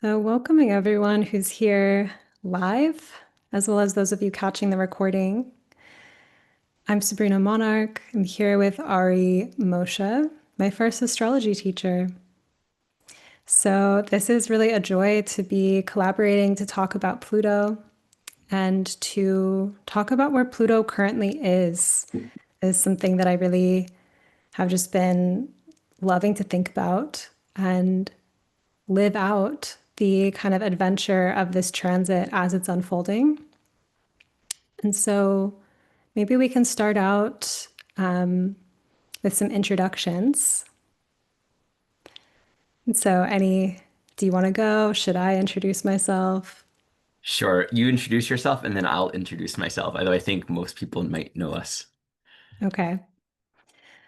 So, welcoming everyone who's here live, as well as those of you catching the recording. I'm Sabrina Monarch. I'm here with Ari Moshe, my first astrology teacher. So, this is really a joy to be collaborating to talk about Pluto and to talk about where Pluto currently is something that I really have just been loving to think about and live out the kind of adventure of this transit as it's unfolding. And so maybe we can start out with some introductions. And so, do you want to go? Should I introduce myself? Sure. You introduce yourself and then I'll introduce myself, although I think most people might know us. Okay.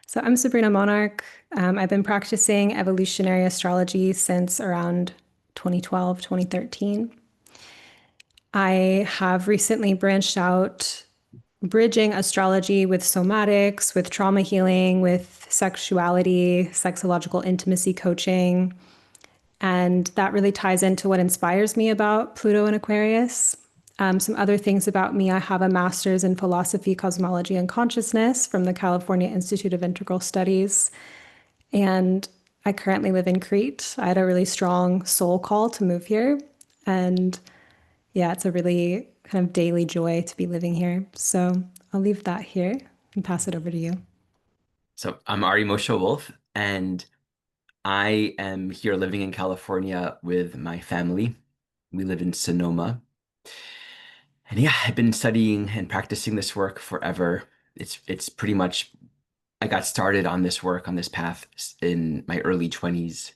So, I'm Sabrina Monarch. I've been practicing evolutionary astrology since around 2012, 2013. I have recently branched out bridging astrology with somatics, with trauma healing, with sexuality, sexological intimacy coaching. And that really ties into what inspires me about Pluto and Aquarius. Some other things about me: I have a master's in philosophy, cosmology, and consciousness from the California Institute of Integral Studies. And I currently live in Crete. I had a really strong soul call to move here. And yeah, it's a really kind of daily joy to be living here. So I'll leave that here and pass it over to you. So I'm Ari Moshe Wolf, and I am here living in California with my family. We live in Sonoma. And yeah, I've been studying and practicing this work forever. It's pretty much I got started on this work, on this path in my early 20s.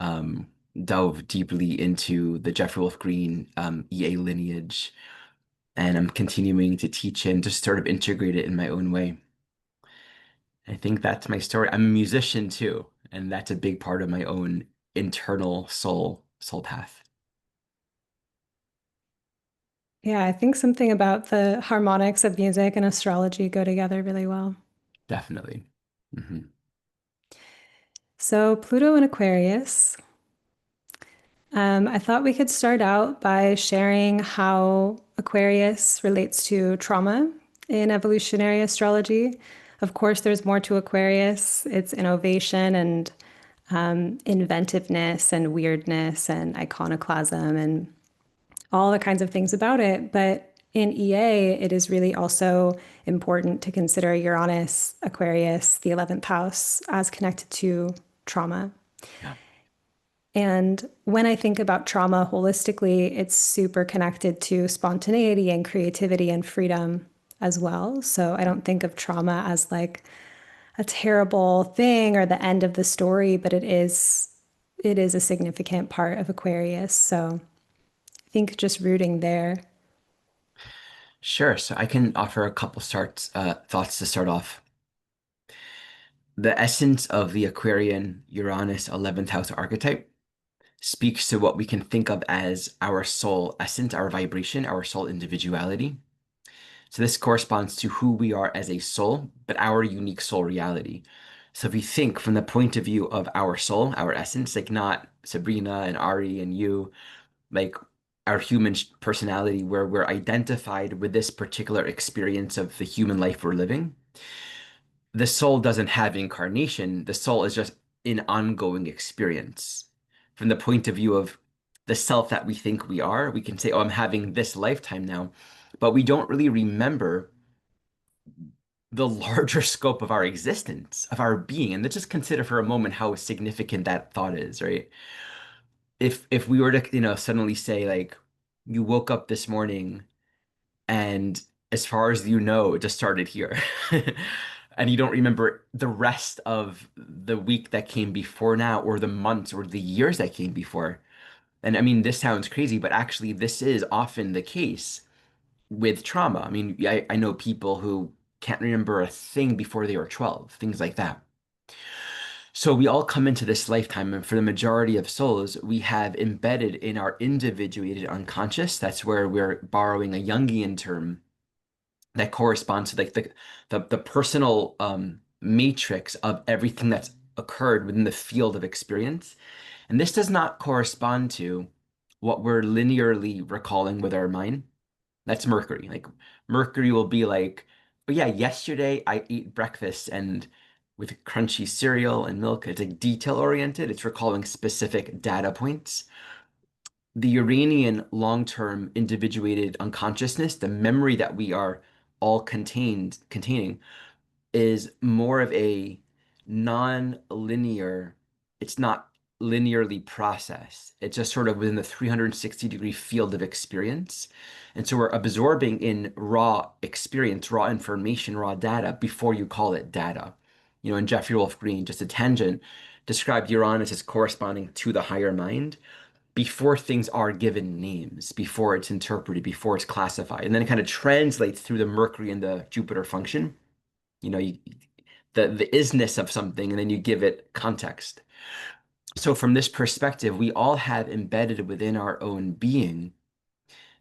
Um, Dove deeply into the Jeffrey Wolf Green EA lineage, and I'm continuing to teach and just sort of integrate it in my own way. I think that's my story. I'm a musician too, and that's a big part of my own internal soul path. Yeah, I think something about the harmonics of music and astrology go together really well. Definitely. So, Pluto and Aquarius. I thought we could start out by sharing how Aquarius relates to trauma in evolutionary astrology. Of course, there's more to Aquarius. It's innovation and inventiveness and weirdness and iconoclasm and all the kinds of things about it. But in EA, it is really also important to consider Uranus, Aquarius, the 11th house, as connected to trauma. Yeah, And when I think about trauma holistically, it's super connected to spontaneity and creativity and freedom as well. So I don't think of trauma as like a terrible thing or the end of the story, but it is a significant part of Aquarius. So I think just rooting there. sure. So I can offer a couple thoughts to start off. The essence of the Aquarian Uranus 11th house archetype speaks to what we can think of as our soul essence, our vibration, our soul individuality. So this corresponds to who we are as a soul, but our unique soul reality. So if we think from the point of view of our soul, our essence, like not Sabrina and Ari and you, like our human personality, where we're identified with this particular experience of the human life we're living, the soul doesn't have incarnation. The soul is just an ongoing experience. From the point of view of the self that we think we are, we can say, oh, I'm having this lifetime now, but we don't really remember the larger scope of our existence, of our being. And let's just consider for a moment how significant that thought is, right? If we were to, suddenly say like you woke up this morning and as far as you know, it just started here. And you don't remember the rest of the week that came before now, or the months or the years that came before. And I mean, this sounds crazy, but actually, this is often the case with trauma. I mean, I know people who can't remember a thing before they were 12, things like that. So we all come into this lifetime, and for the majority of souls, we have embedded in our individuated unconscious. That's where we're borrowing a Jungian term that corresponds to like the personal matrix of everything that's occurred within the field of experience. And this does not correspond to what we're linearly recalling with our mind. That's Mercury. Like Mercury will be like, oh yeah, yesterday I ate breakfast and with crunchy cereal and milk. It's like detail oriented. It's recalling specific data points. The Uranian long-term individuated unconsciousness, the memory that we are all containing, is more of a non-linear, it's not linearly processed. It's just sort of within the 360-degree field of experience. And so we're absorbing in raw experience, raw information, raw data before you call it data. And Jeffrey Wolf Green, just a tangent, described Uranus as corresponding to the higher mind before things are given names, before it's interpreted, before it's classified. And then it kind of translates through the Mercury and the Jupiter function. You know, you, the isness of something, and then you give it context. So from this perspective, we all have embedded within our own being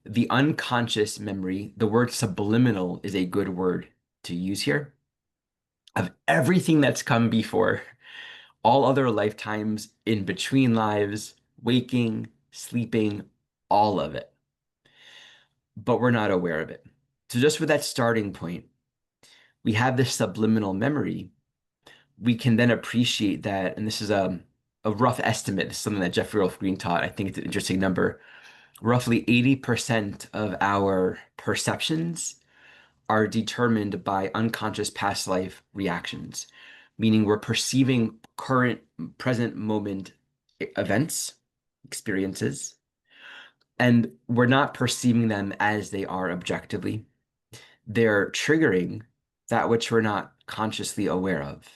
the unconscious memory. The word subliminal is a good word to use here of everything that's come before, all other lifetimes in between lives, waking, sleeping, all of it. But we're not aware of it. So just with that starting point, we have this subliminal memory. We can then appreciate that, and this is a rough estimate. This is something that Jeffrey Wolf Green taught. I think it's an interesting number. Roughly 80% of our perceptions are determined by unconscious past life reactions, meaning we're perceiving current, present moment events, experiences, and we're not perceiving them as they are objectively. They're triggering that which we're not consciously aware of.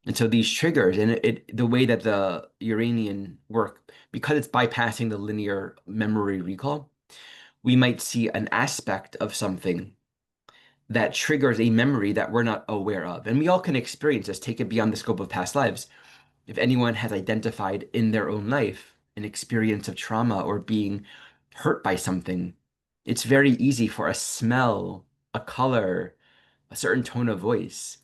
And so these triggers, and the way that the Uranian work, because it's bypassing the linear memory recall, we might see an aspect of something that triggers a memory that we're not aware of. And we all can experience this, take it beyond the scope of past lives. If anyone has identified in their own life an experience of trauma or being hurt by something, it's very easy for a smell, a color, a certain tone of voice.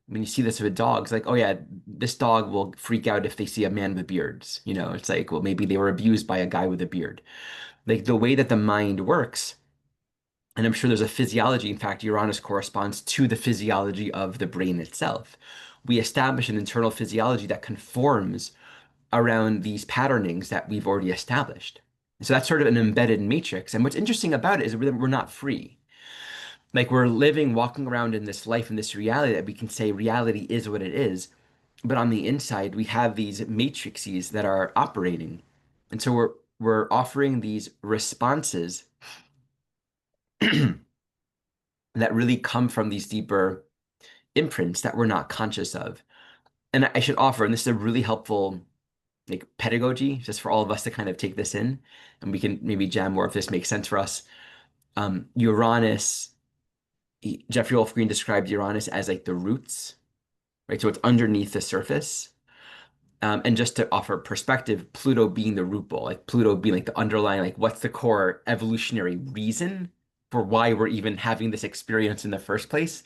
When you see this with dogs, like, oh yeah, this dog will freak out if they see a man with beards. It's like, well, maybe they were abused by a guy with a beard. Like the way that the mind works, and I'm sure there's a physiology. In fact, Uranus corresponds to the physiology of the brain itself. We establish an internal physiology that conforms around these patternings that we've already established. So that's sort of an embedded matrix. And what's interesting about it is we're not free. Like we're living, walking around in this life, in this reality that we can say reality is what it is. But on the inside, we have these matrices that are operating. And so we're offering these responses that really come from these deeper imprints that we're not conscious of. And I should offer, and this is a really helpful like pedagogy, just for all of us to kind of take this in, and we can maybe jam more if this makes sense for us. Uranus, Jeffrey Wolf Green described Uranus as like the roots, right? So it's underneath the surface. And just to offer perspective, Pluto being the root ball, like Pluto being like the underlying, like what's the core evolutionary reason for why we're even having this experience in the first place?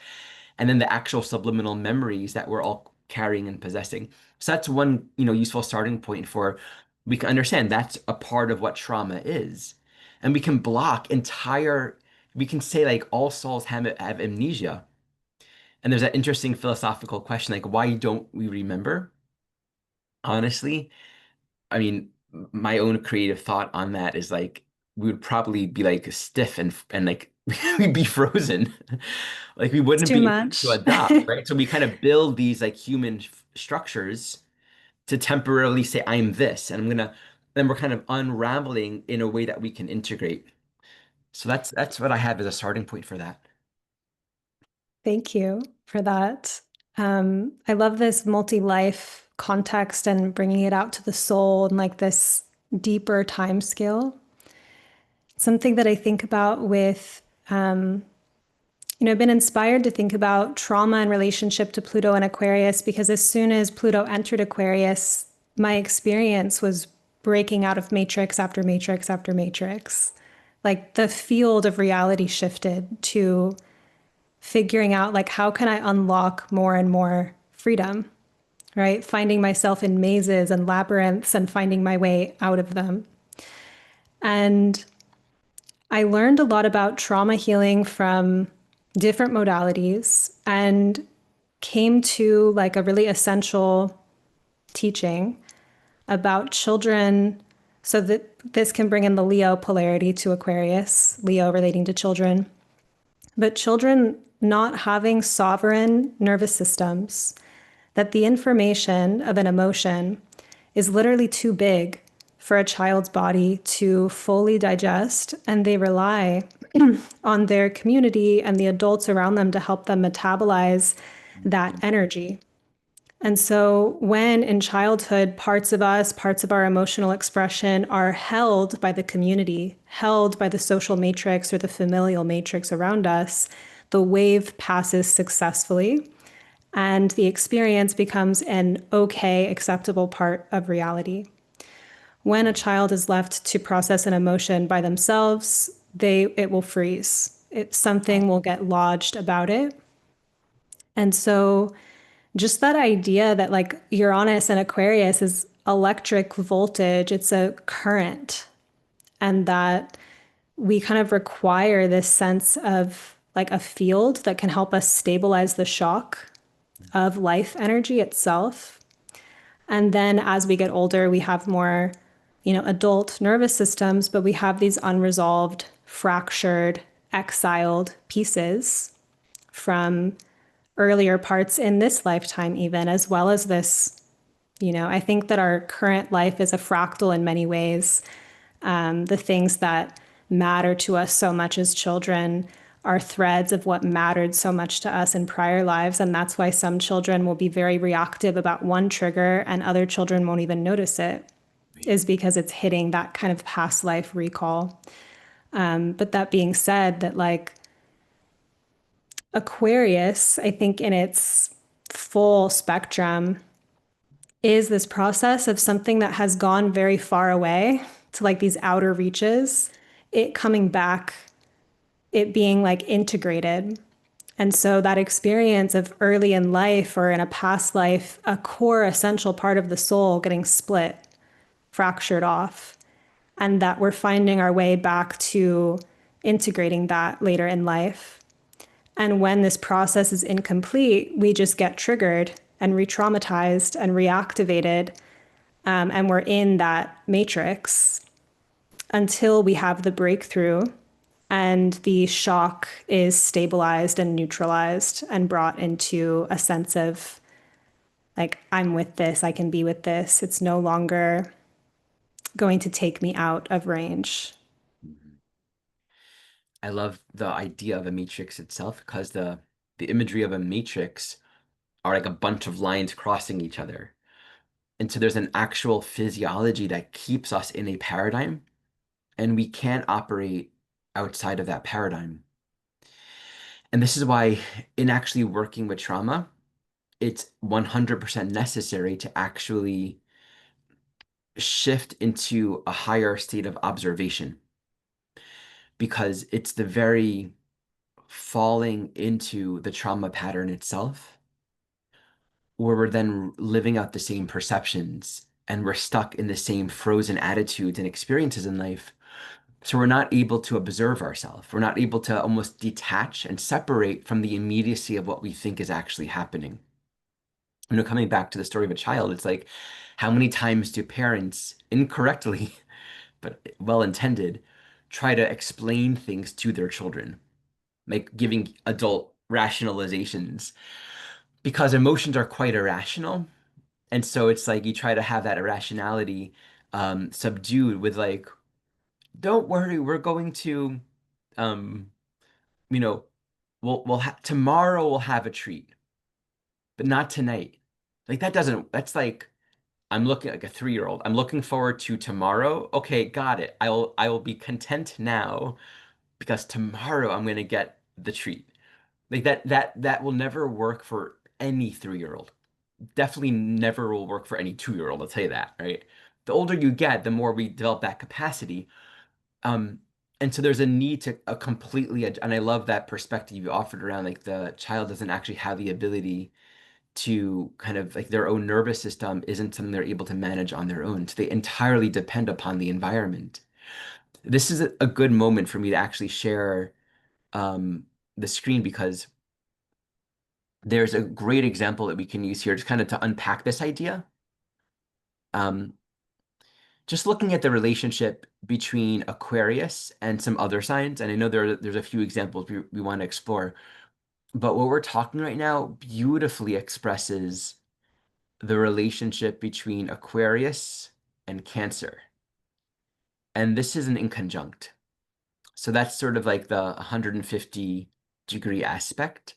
And then the actual subliminal memories that we're all carrying and possessing. So that's one, useful starting point for we can understand that's a part of what trauma is. And we can block we can say like all souls have amnesia. And there's that interesting philosophical question, like why don't we remember? Honestly, I mean, my own creative thought on that is like we would probably be like stiff and like we'd be frozen. Like we It's wouldn't too be able to much. adapt, right? So we kind of build these like human structures to temporarily say, I'm this, and then we're kind of unraveling in a way that we can integrate. So that's what I have as a starting point for that. Thank you for that. I love this multi-life context and bringing it out to the soul and like this deeper time scale. Something that I think about with, I've been inspired to think about trauma in relationship to Pluto and Aquarius because as soon as Pluto entered Aquarius, my experience was breaking out of matrix after matrix after matrix. Like the field of reality shifted to figuring out like how can I unlock more and more freedom, right? Finding myself in mazes and labyrinths and finding my way out of them. And I learned a lot about trauma healing from different modalities and came to like a really essential teaching about children. So that this can bring in the Leo polarity to Aquarius, Leo relating to children, but children not having sovereign nervous systems, that the information of an emotion is literally too big for a child's body to fully digest, and they rely on their community and the adults around them to help them metabolize that energy. And so, when in childhood, parts of us, parts of our emotional expression are held by the community, held by the social matrix or the familial matrix around us, the wave passes successfully and the experience becomes an okay, acceptable part of reality. When a child is left to process an emotion by themselves, it will freeze. Something will get lodged about it. And so just that idea that like Uranus and Aquarius is electric voltage, it's a current, and that we kind of require this sense of like a field that can help us stabilize the shock of life energy itself. And then as we get older, we have more, adult nervous systems, but we have these unresolved, fractured, exiled pieces from earlier parts in this lifetime, even as well as this. I think that our current life is a fractal in many ways. The things that matter to us so much as children are threads of what mattered so much to us in prior lives. And that's why some children will be very reactive about one trigger and other children won't even notice it, is because it's hitting that kind of past life recall. But that being said, that like Aquarius, I think in its full spectrum, is this process of something that has gone very far away to like these outer reaches, it coming back, it being like integrated. And so that experience of early in life or in a past life, a core essential part of the soul getting split, fractured off, and that we're finding our way back to integrating that later in life. And when this process is incomplete, we just get triggered and re traumatized and reactivated. And we're in that matrix until we have the breakthrough and the shock is stabilized and neutralized and brought into a sense of like, I'm with this, I can be with this. It's no longer going to take me out of range. Mhm. I love the idea of a matrix itself because the imagery of a matrix are like a bunch of lines crossing each other. And so there's an actual physiology that keeps us in a paradigm, and we can't operate outside of that paradigm. And this is why, in actually working with trauma, it's 100% necessary to actually shift into a higher state of observation because it's the very falling into the trauma pattern itself where we're then living out the same perceptions and we're stuck in the same frozen attitudes and experiences in life. So we're not able to observe ourselves. We're not able to almost detach and separate from the immediacy of what we think is actually happening. Coming back to the story of a child, it's like, how many times do parents incorrectly, but well intended, try to explain things to their children, like giving adult rationalizations? Because emotions are quite irrational. And so it's like you try to have that irrationality subdued with like, don't worry, we're going to, um, you know, we'll ha tomorrow we'll have a treat, but not tonight. Like that doesn't, that's like, I'm looking like a 3-year-old. I'm looking forward to tomorrow. Okay, got it. I will be content now because tomorrow I'm gonna get the treat. Like that will never work for any 3-year-old. Definitely never will work for any 2-year-old, I'll tell you that, right? The older you get, the more we develop that capacity. Um, and so there's a need to a completely, and I love that perspective you offered around like the child doesn't actually have the ability to kind of like their own nervous system isn't something they're able to manage on their own. So they entirely depend upon the environment. This is a good moment for me to actually share um, the screen because there's a great example that we can use here just kind of to unpack this idea. Um, just looking at the relationship between Aquarius and some other signs, and I know there's a few examples we want to explore, but what we're talking right now beautifully expresses the relationship between Aquarius and Cancer. And this is an inconjunct. So that's sort of like the 150-degree aspect.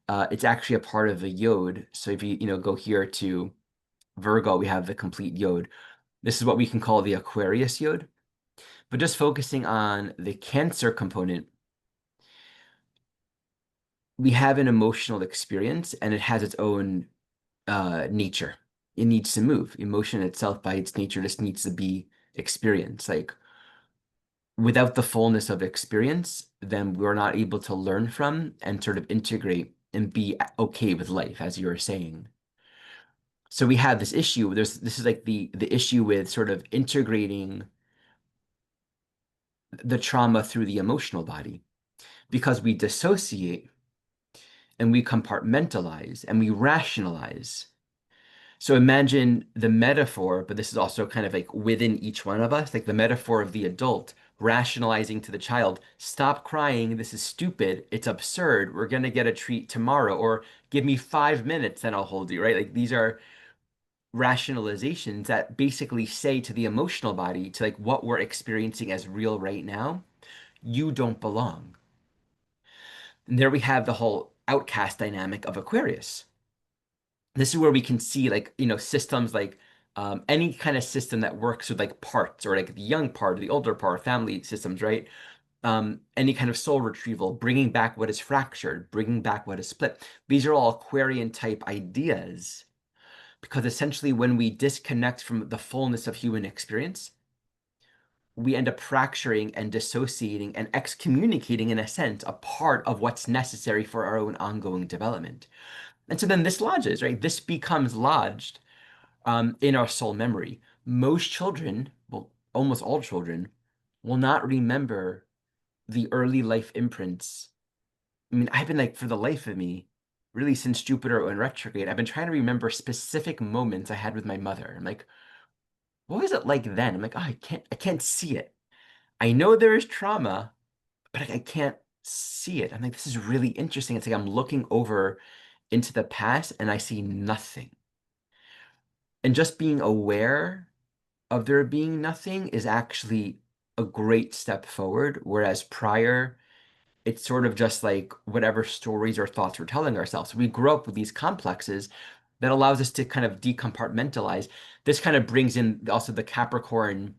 It's actually a part of the yod. So if you go here to Virgo, we have the complete yod. This is what we can call the Aquarius yod. But just focusing on the Cancer component, we have an emotional experience and it has its own nature. It needs to move. Emotion itself, by its nature, just needs to be experienced. Like without the fullness of experience, then we're not able to learn from and sort of integrate and be okay with life, as you were saying. So we have this issue. This is like the issue with sort of integrating the trauma through the emotional body because we dissociate and we compartmentalize and we rationalize. So imagine the metaphor, but this is also kind of like within each one of us, like the metaphor of the adult rationalizing to the child, stop crying, this is stupid, it's absurd, we're gonna get a treat tomorrow, or give me 5 minutes, then I'll hold you, right? Like these are rationalizations that basically say to the emotional body, to like what we're experiencing as real right now, you don't belong. And there we have the whole outcast dynamic of Aquarius. This is where we can see like systems like any kind of system that works with like parts or like the young part or the older part family systems, right? Any kind of soul retrieval, bringing back what is fractured, bringing back what is split. These are all Aquarian type ideas because essentially when we disconnect from the fullness of human experience, we end up fracturing and dissociating and excommunicating in a sense a part of what's necessary for our own ongoing development. And so then this lodges, right? This becomes lodged in our soul memory. Most children, well, almost all children, will not remember the early life imprints. I mean, I've been like, for the life of me, really since Jupiter in retrograde, I've been trying to remember specific moments I had with my mother. I'm like, what was it like then? I'm like, oh, I can't see it. I know there is trauma, but I can't see it. I'm like, this is really interesting. It's like I'm looking over into the past and I see nothing. And just being aware of there being nothing is actually a great step forward. Whereas prior, it's sort of just like whatever stories or thoughts we're telling ourselves. We grow up with these complexes that allows us to kind of decompartmentalize. This kind of brings in also the Capricorn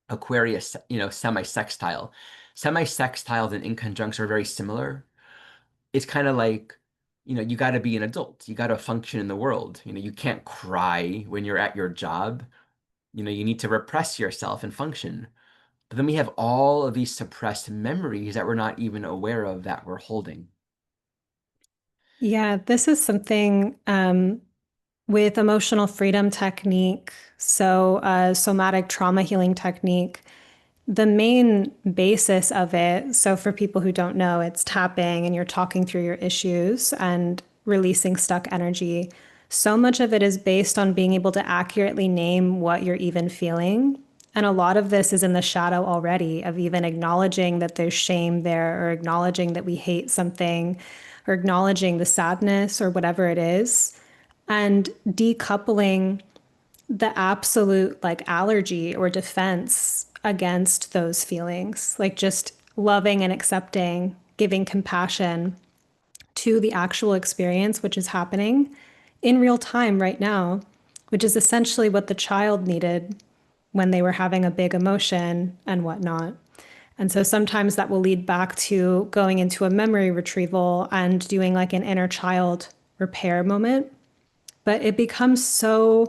Aquarius, semi-sextile. Semi-sextiles and inconjuncts are very similar. It's kind of like, you got to be an adult. You got to function in the world. You can't cry when you're at your job. You need to repress yourself and function. But then we have all of these suppressed memories that we're not even aware of that we're holding. Yeah, this is something with emotional freedom technique, so somatic trauma healing technique. The main basis of it, so for people who don't know, it's tapping and you're talking through your issues and releasing stuck energy. So much of it is based on being able to accurately name what you're even feeling. And a lot of this is in the shadow already of even acknowledging that there's shame there, or acknowledging that we hate something, or acknowledging the sadness or whatever it is, and decoupling the absolute like allergy or defense against those feelings, like just loving and accepting, giving compassion to the actual experience, which is happening in real time right now, which is essentially what the child needed when they were having a big emotion and whatnot. And so sometimes that will lead back to going into a memory retrieval and doing like an inner child repair moment. But it becomes so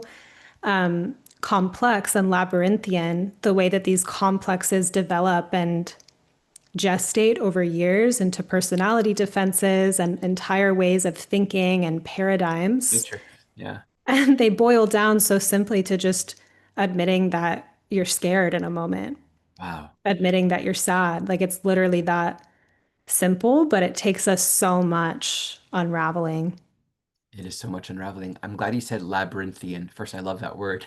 complex and labyrinthian, the way that these complexes develop and gestate over years into personality defenses and entire ways of thinking and paradigms. Matrix. Yeah. And they boil down so simply to just admitting that you're scared in a moment, Wow. admitting that you're sad. Like it's literally that simple, but it takes us so much unraveling. It is so much unraveling. I'm glad you said labyrinthian. First, I love that word.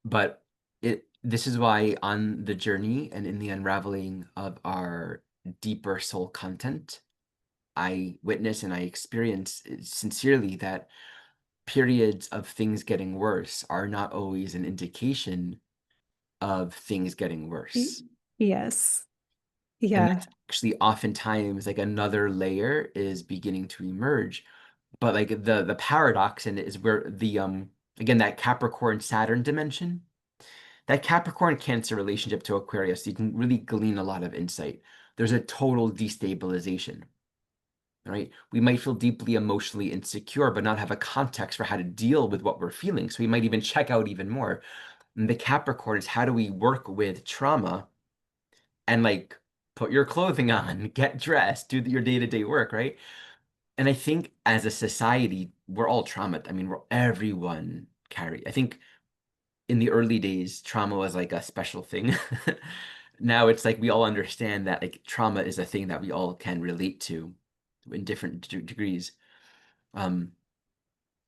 But this is why on the journey and in the unraveling of our deeper soul content, I witness and I experience sincerely that periods of things getting worse are not always an indication of things getting worse. Yes. And Yeah. that's actually oftentimes like another layer is beginning to emerge. But like the paradox in it is where the again that Capricorn Saturn dimension, that Capricorn Cancer relationship to Aquarius, you can really glean a lot of insight. There's a total destabilization, right? We might feel deeply emotionally insecure, but not have a context for how to deal with what we're feeling. So we might even check out even more. And the Capricorn is how do we work with trauma and like put your clothing on, get dressed, do your day-to-day work, right? And I think as a society, we're all traumatized. I mean, everyone carry. I think in the early days, trauma was like a special thing. Now it's like we all understand that like trauma is a thing that we all can relate to in different degrees. Um,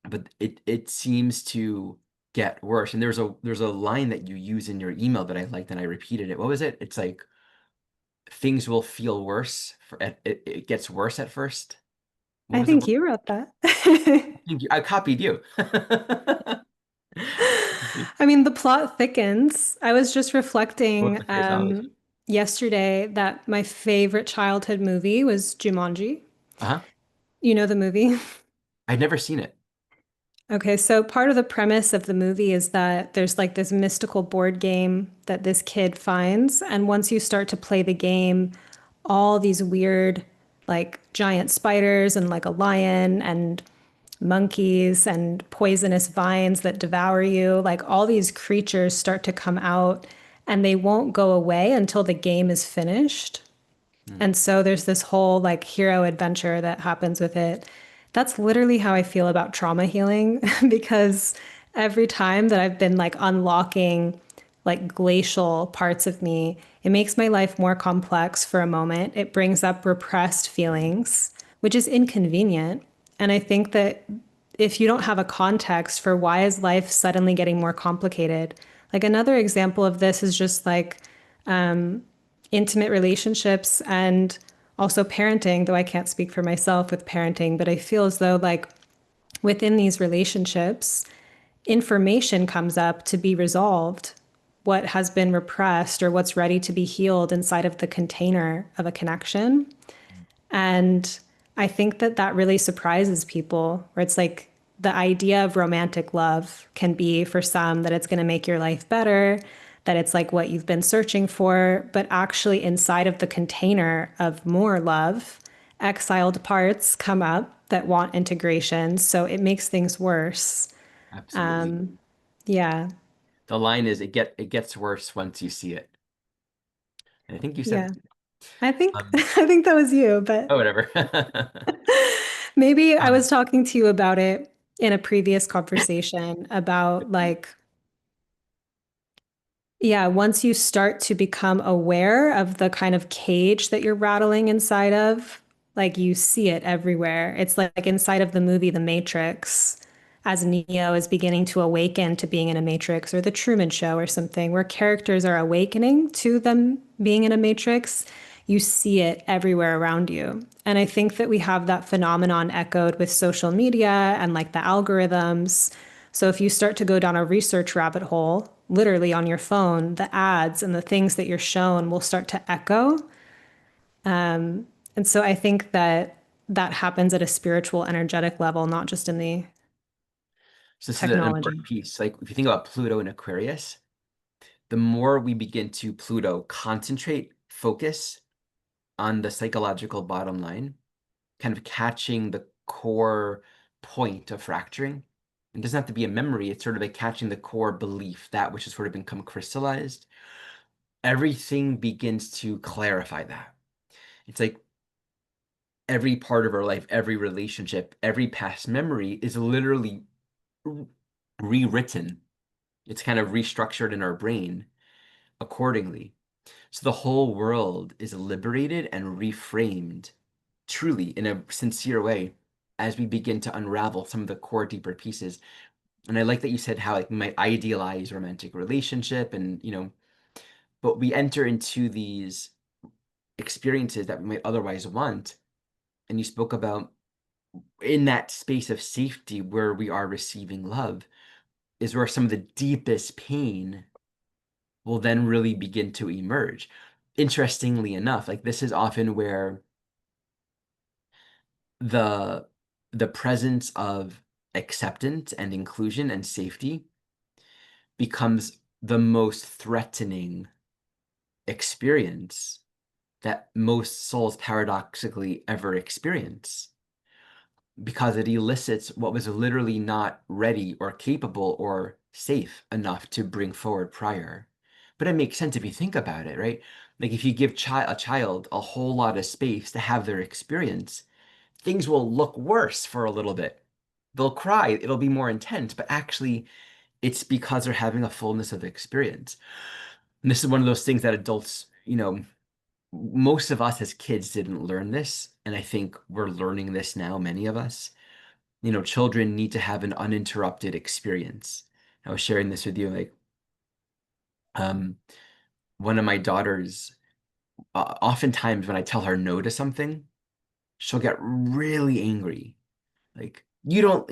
but it seems to get worse. And there's a line that you use in your email that I liked, and I repeated it. What was it? It's like things will feel worse. It gets worse at first. What I was the think word? you wrote that. I copied you. I mean, the plot thickens. I was just What's reflecting the phraseology? yesterday that my favorite childhood movie was Jumanji. Uh-huh. You know the movie? I'd never seen it. Okay, so part of the premise of the movie is that there's like this mystical board game that this kid finds. And once you start to play the game, all these weird, like giant spiders and like a lion and monkeys and poisonous vines that devour you, like all these creatures start to come out and they won't go away until the game is finished. Hmm. And so there's this whole like hero adventure that happens with it. That's literally how I feel about trauma healing because every time that I've been like unlocking like glacial parts of me, it makes my life more complex for a moment. It brings up repressed feelings, which is inconvenient. And I think that if you don't have a context for why is life suddenly getting more complicated, like another example of this is just like intimate relationships and also parenting, though I can't speak for myself with parenting, but I feel as though like within these relationships, information comes up to be resolved. What has been repressed or what's ready to be healed inside of the container of a connection. And I think that that really surprises people, where it's like the idea of romantic love can be for some that it's going to make your life better, that it's like what you've been searching for, but actually inside of the container of more love, exiled parts come up that want integration. So it makes things worse. Absolutely. Yeah. The line is it gets worse once you see it. And I think you said Yeah. I think um I think that was you, oh but whatever. maybe I Um, was talking to you about it in a previous conversation about like, yeah, once you start to become aware of the kind of cage that you're rattling inside of, like you see it everywhere. It's like inside of the movie The Matrix, as Neo is beginning to awaken to being in a matrix, or The Truman Show or something, where characters are awakening to them being in a matrix. You see it everywhere around you. And I think that we have that phenomenon echoed with social media and like the algorithms. So if you start to go down a research rabbit hole, literally on your phone, the ads and the things that you're shown will start to echo. And so I think that that happens at a spiritual, energetic level, not just in the so this is an important technology. piece. Like if you think about Pluto and Aquarius, the more we begin to Pluto concentrate, focus on the psychological bottom line, kind of catching the core point of fracturing. It doesn't have to be a memory, it's sort of like catching the core belief, that which has sort of become crystallized. Everything begins to clarify that. It's like every part of our life, every relationship, every past memory is literally rewritten. It's kind of restructured in our brain accordingly. So the whole world is liberated and reframed truly in a sincere way as we begin to unravel some of the core deeper pieces. And I like that you said how like we might idealize romantic relationship and but we enter into these experiences that we might otherwise want. And you spoke about in that space of safety where we are receiving love is where some of the deepest pain will then really begin to emerge. Interestingly enough, like this is often where the the presence of acceptance and inclusion and safety becomes the most threatening experience that most souls paradoxically ever experience because it elicits what was literally not ready or capable or safe enough to bring forward prior. But it makes sense if you think about it, right? Like if you give a child a whole lot of space to have their experience, things will look worse for a little bit. They'll cry, it'll be more intense, but actually it's because they're having a fullness of experience. And this is one of those things that adults, most of us as kids didn't learn this, and I think we're learning this now, many of us. Children need to have an uninterrupted experience. I was sharing this with you, like, um, one of my daughters, oftentimes when I tell her no to something, she'll get really angry. Like, you don't,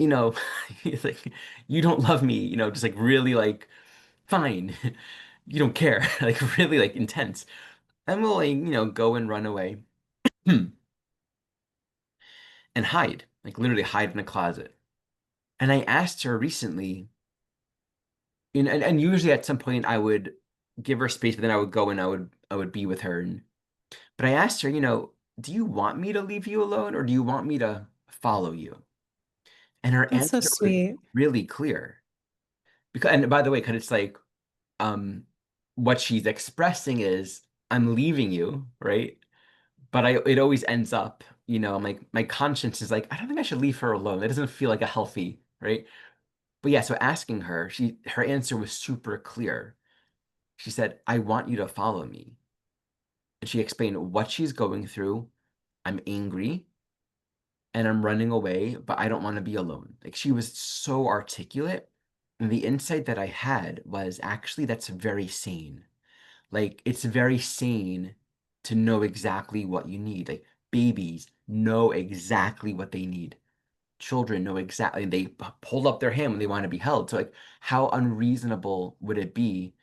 like, you don't love me, just like really like, fine, you don't care, like really like intense. And we'll, like, go and run away and hide, like literally hide in a closet. And I asked her recently, and usually at some point I would give her space, but then I would go and I would be with her. But I asked her, do you want me to leave you alone or do you want me to follow you? And her That's so answer was sweet. really clear. Because, and by the way, because it's like, um, what she's expressing is, I'm leaving you, right? But it always ends up, I'm like, my conscience is like, I don't think I should leave her alone. That doesn't feel like a healthy, right? But yeah, so asking her, her answer was super clear. She said, I want you to follow me. And she explained what she's going through. I'm angry and I'm running away, but I don't want to be alone. Like she was so articulate. And the insight that I had was actually that's very sane. Like it's very sane to know exactly what you need. Like babies know exactly what they need. Children know exactly, they hold up their hand when they want to be held. So like how unreasonable would it be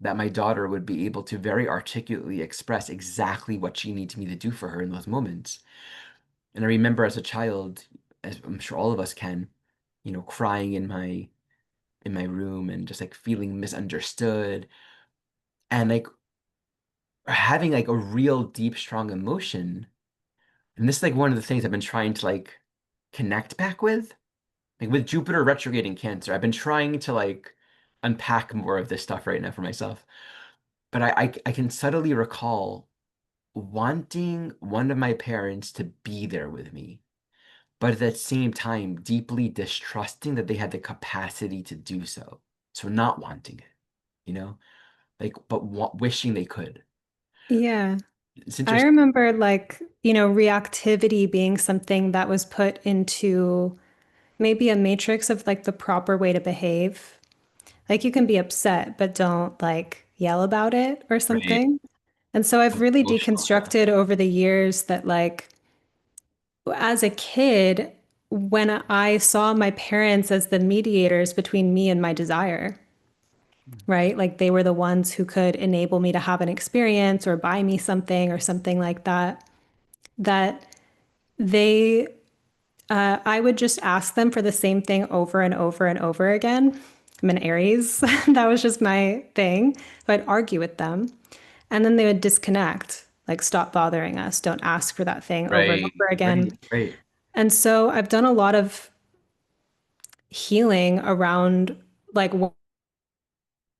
that my daughter would be able to very articulately express exactly what she needs me to do for her in those moments. And I remember as a child, as I'm sure all of us can, crying in my room and just like feeling misunderstood and like having like a real deep, strong emotion. And this is like one of the things I've been trying to like connect back with. Like with Jupiter retrograde in Cancer, I've been trying to like unpack more of this stuff right now for myself. But I can subtly recall wanting one of my parents to be there with me, but at the same time, deeply distrusting that they had the capacity to do so. So not wanting it, like, but wishing they could. Yeah. It's I interesting, remember like, reactivity being something that was put into maybe a matrix of like the proper way to behave. Like you can be upset, but don't like yell about it or right? something. And so I've really Emotional. deconstructed over the years that like as a kid, when I saw my parents as the mediators between me and my desire, right? Like they were the ones who could enable me to have an experience or buy me something or something like that, that they I would just ask them for the same thing over and over and over again. I'm an Aries. That was just my thing. So I'd argue with them and then they would disconnect, like stop bothering us, don't ask for that thing over and Right, over again. right, right, And so I've done a lot of healing around like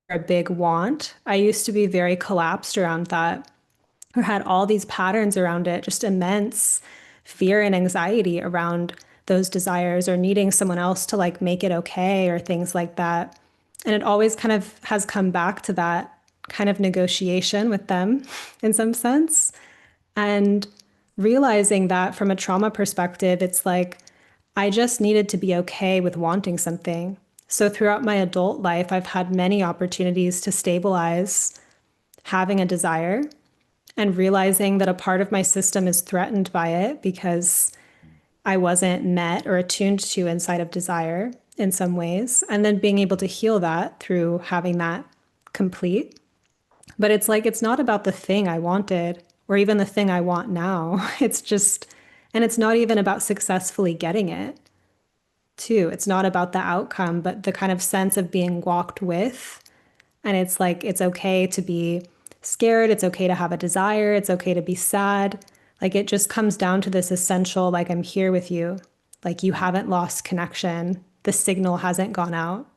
a big want. I used to be very collapsed around that. or had all these patterns around it, just immense fear and anxiety around those desires or needing someone else to like make it okay or things like that. And it always kind of has come back to that kind of negotiation with them in some sense. And realizing that from a trauma perspective, it's like I just needed to be okay with wanting something. So throughout my adult life, I've had many opportunities to stabilize having a desire and realizing that a part of my system is threatened by it because I wasn't met or attuned to inside of desire in some ways. And then being able to heal that through having that complete. But it's like, it's not about the thing I wanted or even the thing I want now. It's just, and it's not even about successfully getting it, too. It's not about the outcome, but the kind of sense of being walked with. And it's like, it's okay to be scared. It's okay to have a desire. It's okay to be sad. Like, it just comes down to this essential, like, I'm here with you. Like, you haven't lost connection. The signal hasn't gone out.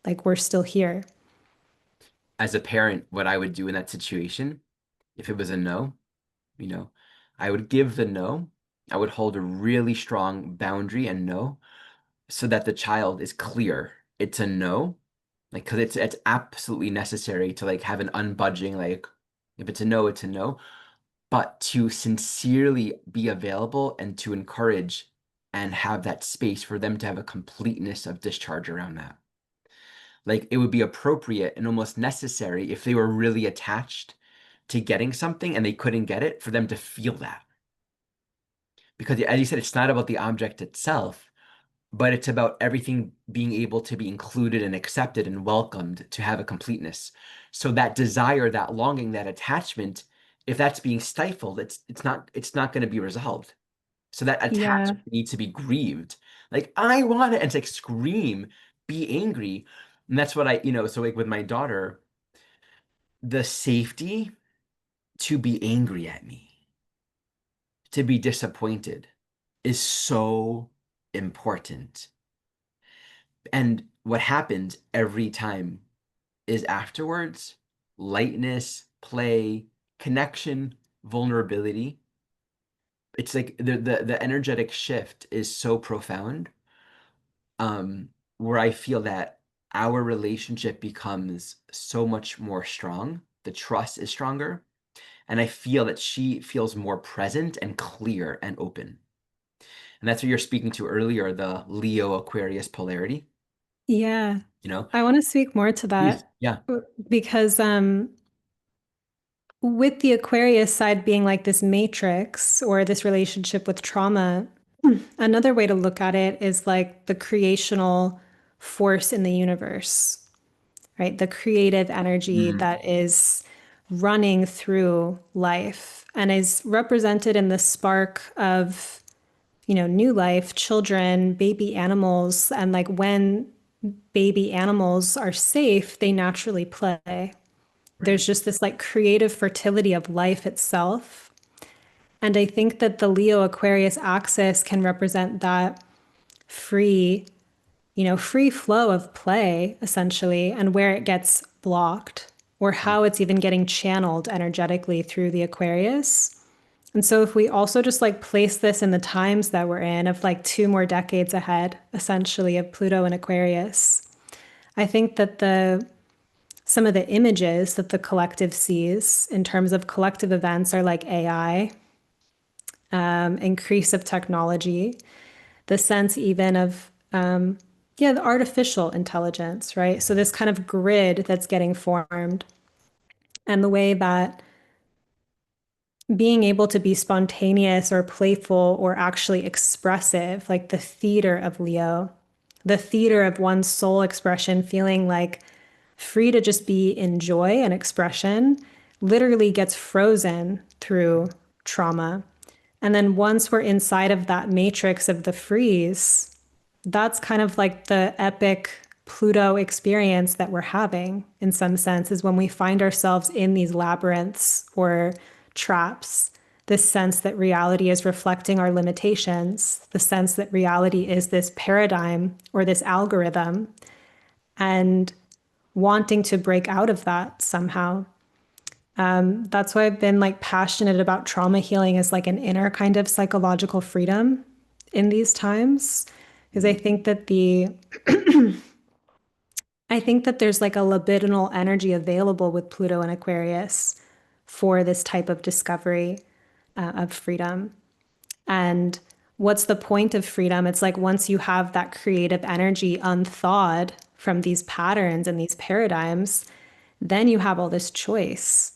Like, we're still here. As a parent, what I would do in that situation, if it was a no, you know, I would give the no. I would hold a really strong boundary and no, so that the child is clear. It's a no, like because it's absolutely necessary to like have an unbudging like if it's a no, it's a no. But to sincerely be available and to encourage and have that space for them to have a completeness of discharge around that. Like it would be appropriate and almost necessary if they were really attached to getting something and they couldn't get it for them to feel that. Because as you said, it's not about the object itself, but it's about everything being able to be included and accepted and welcomed to have a completeness. So that desire, that longing, that attachment, if that's being stifled, it's not going to be resolved. So that Yeah. attachment needs to be grieved. Like I want it, and it's like scream, be angry. And that's what so like with my daughter, the safety to be angry at me, to be disappointed is so important. And what happens every time is afterwards lightness, play, connection, vulnerability. It's like the energetic shift is so profound, where I feel that our relationship becomes so much more strong. The trust is stronger, and I feel that she feels more present and clear and open. And that's what you're speaking to earlier, the Leo Aquarius polarity, Yeah. you know? I want to speak more to Please. that Yeah. because with the Aquarius side being like this matrix or this relationship with trauma, another way to look at it is like the creational force in the universe, right? The creative energy Mhm. that is running through life and is represented in the spark of, new life, children, baby animals. And like when baby animals are safe, they naturally play. Right. There's just this like creative fertility of life itself. And I think that the Leo Aquarius axis can represent that free, free flow of play, essentially, and where it gets blocked or Mm. how it's even getting channeled energetically through the Aquarius. And so if we also just like place this in the times that we're in, of like 2 more decades ahead, essentially, of Pluto and Aquarius, I think that the some of the images that the collective sees in terms of collective events are like AI, increase of technology, the sense even of, yeah, the artificial intelligence, right? So this kind of grid that's getting formed and the way that being able to be spontaneous or playful or actually expressive, like the theater of Leo, the theater of one's soul expression, feeling like free to just be in joy and expression, literally gets frozen through trauma. And then once we're inside of that matrix of the freeze, that's kind of like the epic Pluto experience that we're having in some sense, is when we find ourselves in these labyrinths or traps. This sense that reality is reflecting our limitations, the sense that reality is this paradigm or this algorithm, and wanting to break out of that somehow. That's why I've been like passionate about trauma healing as like an inner kind of psychological freedom in these times. Because Mhm. I think that there's like a libidinal energy available with Pluto and Aquarius for this type of discovery of freedom. And what's the point of freedom? It's like once you have that creative energy unthawed from these patterns and these paradigms, then you have all this choice.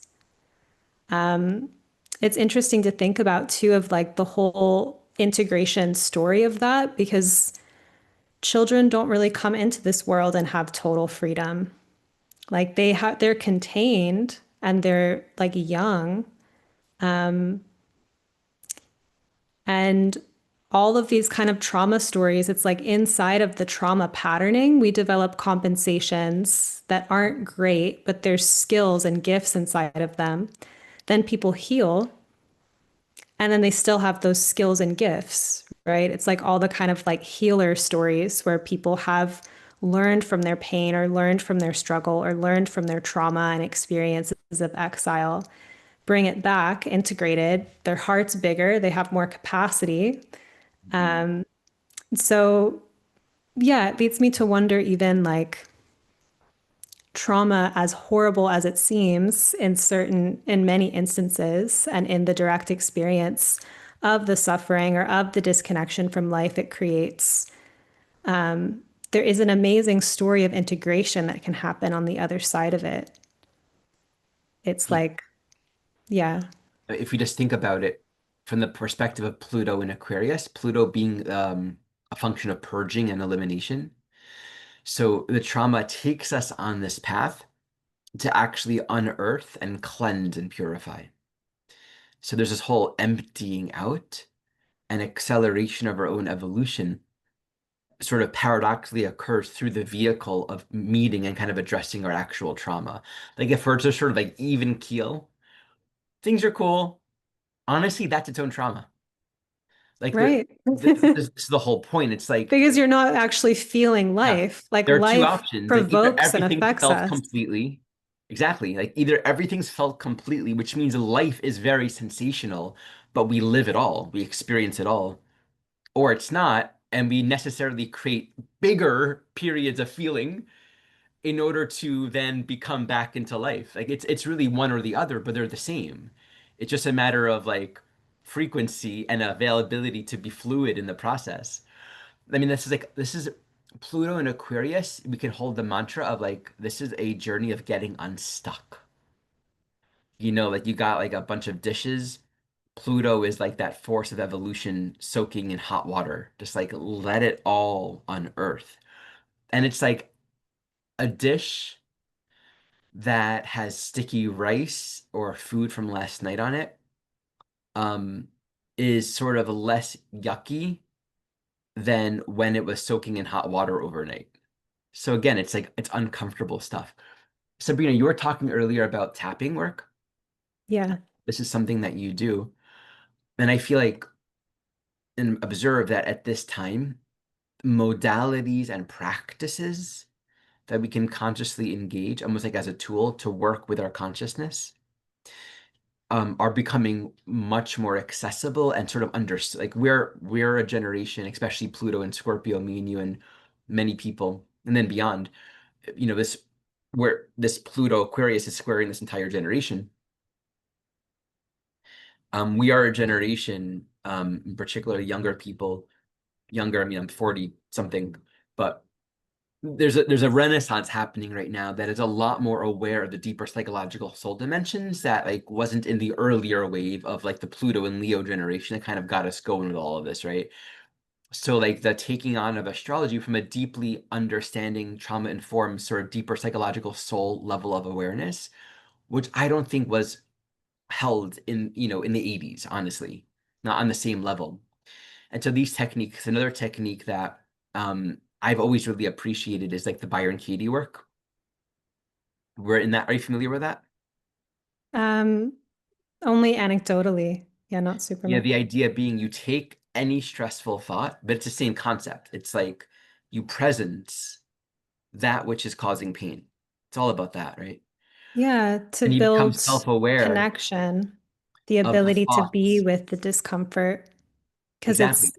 It's interesting to think about too of like the whole integration story of that because children don't really come into this world and have total freedom. Like they're contained and they're like young and all of these kind of trauma stories, it's like inside of the trauma patterning, we develop compensations that aren't great, but there's skills and gifts inside of them. Then people heal and then they still have those skills and gifts, right? It's like all the kind of like healer stories where people have learned from their pain or learned from their struggle or learned from their trauma and experiences of exile, bring it back integrated. Their heart's bigger, they have more capacity. Mhm. So, yeah, it leads me to wonder even like trauma, as horrible as it seems in many instances, and in the direct experience of the suffering or of the disconnection from life it creates, there is an amazing story of integration that can happen on the other side of it. It's Yeah. like, yeah, If we just think about it from the perspective of Pluto in Aquarius, Pluto being a function of purging and elimination. So the trauma takes us on this path to actually unearth and cleanse and purify. So there's this whole emptying out and acceleration of our own evolution sort of paradoxically occurs through the vehicle of meeting and kind of addressing our actual trauma. Like if we're just sort of like even keel, things are cool. Honestly, that's its own trauma. Like right. this is the whole point. It's like, Because you're not actually feeling yeah, life. Like there are two life options. Like either provokes and everything's affects felt us. completely, exactly. Like either everything's felt completely, which means life is very sensational, but we live it all, we experience it all, or it's not, and we necessarily create bigger periods of feeling in order to then become back into life. Like it's really one or the other, but they're the same. It's just a matter of like frequency and availability to be fluid in the process. I mean, this is Pluto and Aquarius. We can hold the mantra of like this is a journey of getting unstuck. You know, like you got like a bunch of dishes. Pluto is like that force of evolution soaking in hot water. Just like let it all unearth. And it's like a dish that has sticky rice or food from last night on it, um, is sort of less yucky than when it was soaking in hot water overnight. So again, it's like it's uncomfortable stuff. Sabrina, you were talking earlier about tapping work. Yeah. This is something that you do. And I feel like and observe that at this time, modalities and practices that we can consciously engage, almost like as a tool to work with our consciousness, are becoming much more accessible and sort of understood. Like we're a generation, especially Pluto and Scorpio, me and you and many people, and then beyond. You know, this where this Pluto Aquarius is squaring this entire generation. We are a generation, in particular, younger people. Younger, I mean, I'm 40 something, but there's a renaissance happening right now that is a lot more aware of the deeper psychological soul dimensions that like wasn't in the earlier wave of like the Pluto and Leo generation that kind of got us going with all of this, right? So like the taking on of astrology from a deeply understanding trauma informed sort of deeper psychological soul level of awareness, which I don't think was held in, you know, in the 80s, honestly, not on the same level. And so these techniques, another technique that I've always really appreciated is like the Byron Katie work. We're in that. Are you familiar with that? Um, Only anecdotally. Yeah, not super Yeah, the much. idea being you take any stressful thought, but it's the same concept. It's like you presence that which is causing pain. It's all about that, right? Yeah, to And you become build self-aware connection, the of the ability to be thoughts. with the discomfort. Because Exactly.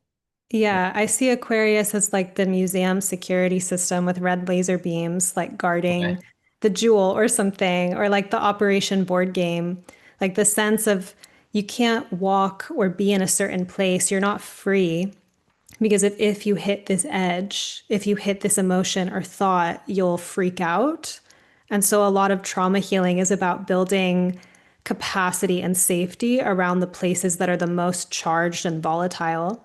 Yeah. yeah, I see Aquarius as like the museum security system with red laser beams, like Okay. guarding the jewel or something, or like the Operation board game, like the sense of you can't walk or be in a certain place. You're not free. Because if you hit this edge, if you hit this emotion or thought, you'll freak out. And so a lot of trauma healing is about building capacity and safety around the places that are the most charged and volatile,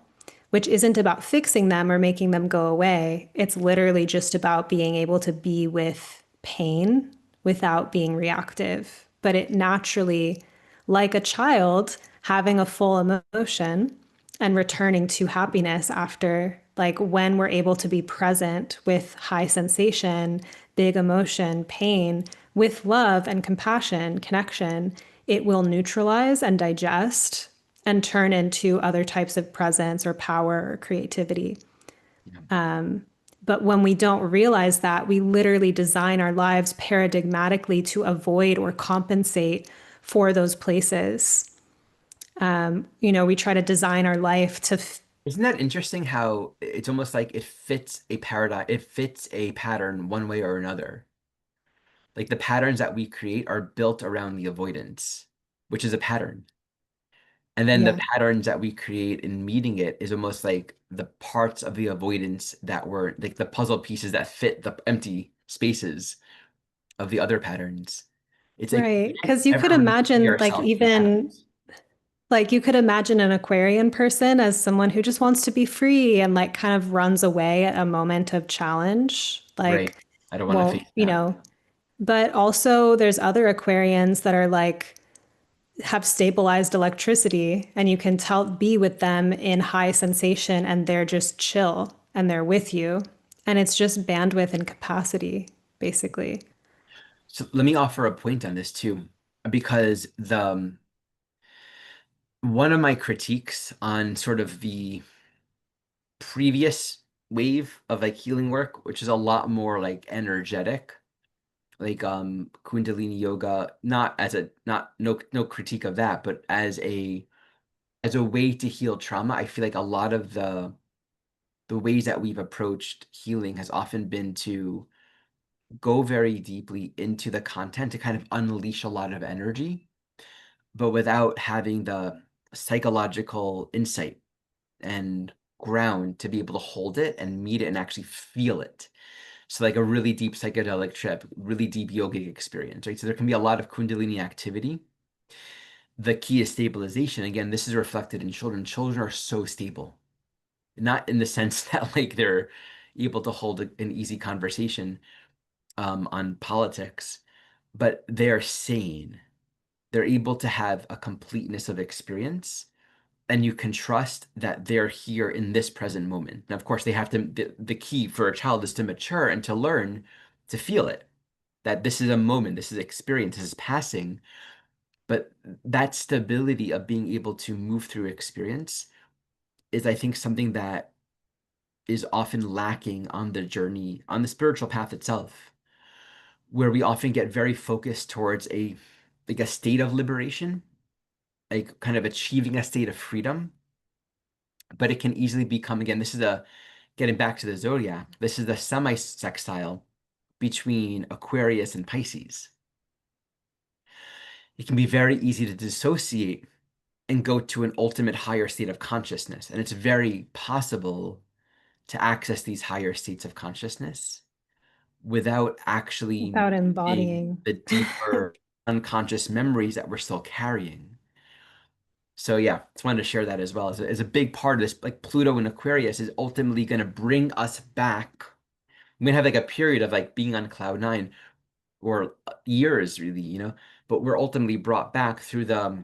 which isn't about fixing them or making them go away. It's literally just about being able to be with pain without being reactive. But it naturally, like a child having a full emotion, and returning to happiness after, like when we're able to be present with high sensation, big emotion, pain, with love and compassion, connection, it will neutralize and digest and turn into other types of presence or power or creativity. Yeah. But when we don't realize that, we literally design our lives paradigmatically to avoid or compensate for those places. We try to design our life to Isn't that interesting how it's almost like it fits a paradigm, it fits a pattern one way or another. Like the patterns that we create are built around the avoidance, which is a pattern. And then the yeah. patterns that we create in meeting it is almost like the parts of the avoidance that were like the puzzle pieces that fit the empty spaces of the other patterns. It's like we Right. don't Because you could ever really see imagine, like, ourselves in the even patterns. like you could imagine an Aquarian person as someone who just wants to be free and like kind of runs away at a moment of challenge, Right. like I don't want to won't, face that. but also there's other Aquarians that are like have stabilized electricity and you can be with them in high sensation and they're just chill and they're with you. And it's just bandwidth and capacity, basically. So let me offer a point on this too, because the one of my critiques on sort of the previous wave of like healing work, which is a lot more like energetic, like Kundalini yoga, not as a not no critique of that, but as a way to heal trauma. I feel like a lot of the ways that we've approached healing has often been to go very deeply into the content to kind of unleash a lot of energy, but without having the psychological insight and ground to be able to hold it and meet it and actually feel it. So like a really deep psychedelic trip, really deep yogic experience, right? So there can be a lot of Kundalini activity. The key is stabilization. Again, this is reflected in children. Children are so stable, not in the sense that like they're able to hold an easy conversation on politics, but they're sane. They're able to have a completeness of experience, and you can trust that they're here in this present moment. Now, of course, they have to, the key for a child is to mature and to learn to feel it, that this is a moment, this is experience, this is passing. But that stability of being able to move through experience is, I think, something that is often lacking on the journey, on the spiritual path itself, where we often get very focused towards a like a state of liberation, like kind of achieving a state of freedom. But it can easily become, again, this is a getting back to the zodiac, this is the semi-sextile between Aquarius and Pisces. It can be very easy to dissociate and go to an ultimate higher state of consciousness. And it's very possible to access these higher states of consciousness without actually Without meeting embodying. the deeper unconscious memories that we're still carrying. So yeah, just wanted to share that as well as a big part of this. Like Pluto in Aquarius is ultimately going to bring us back. We're gonna have like a period of like being on cloud nine or years really, but we're ultimately brought back through the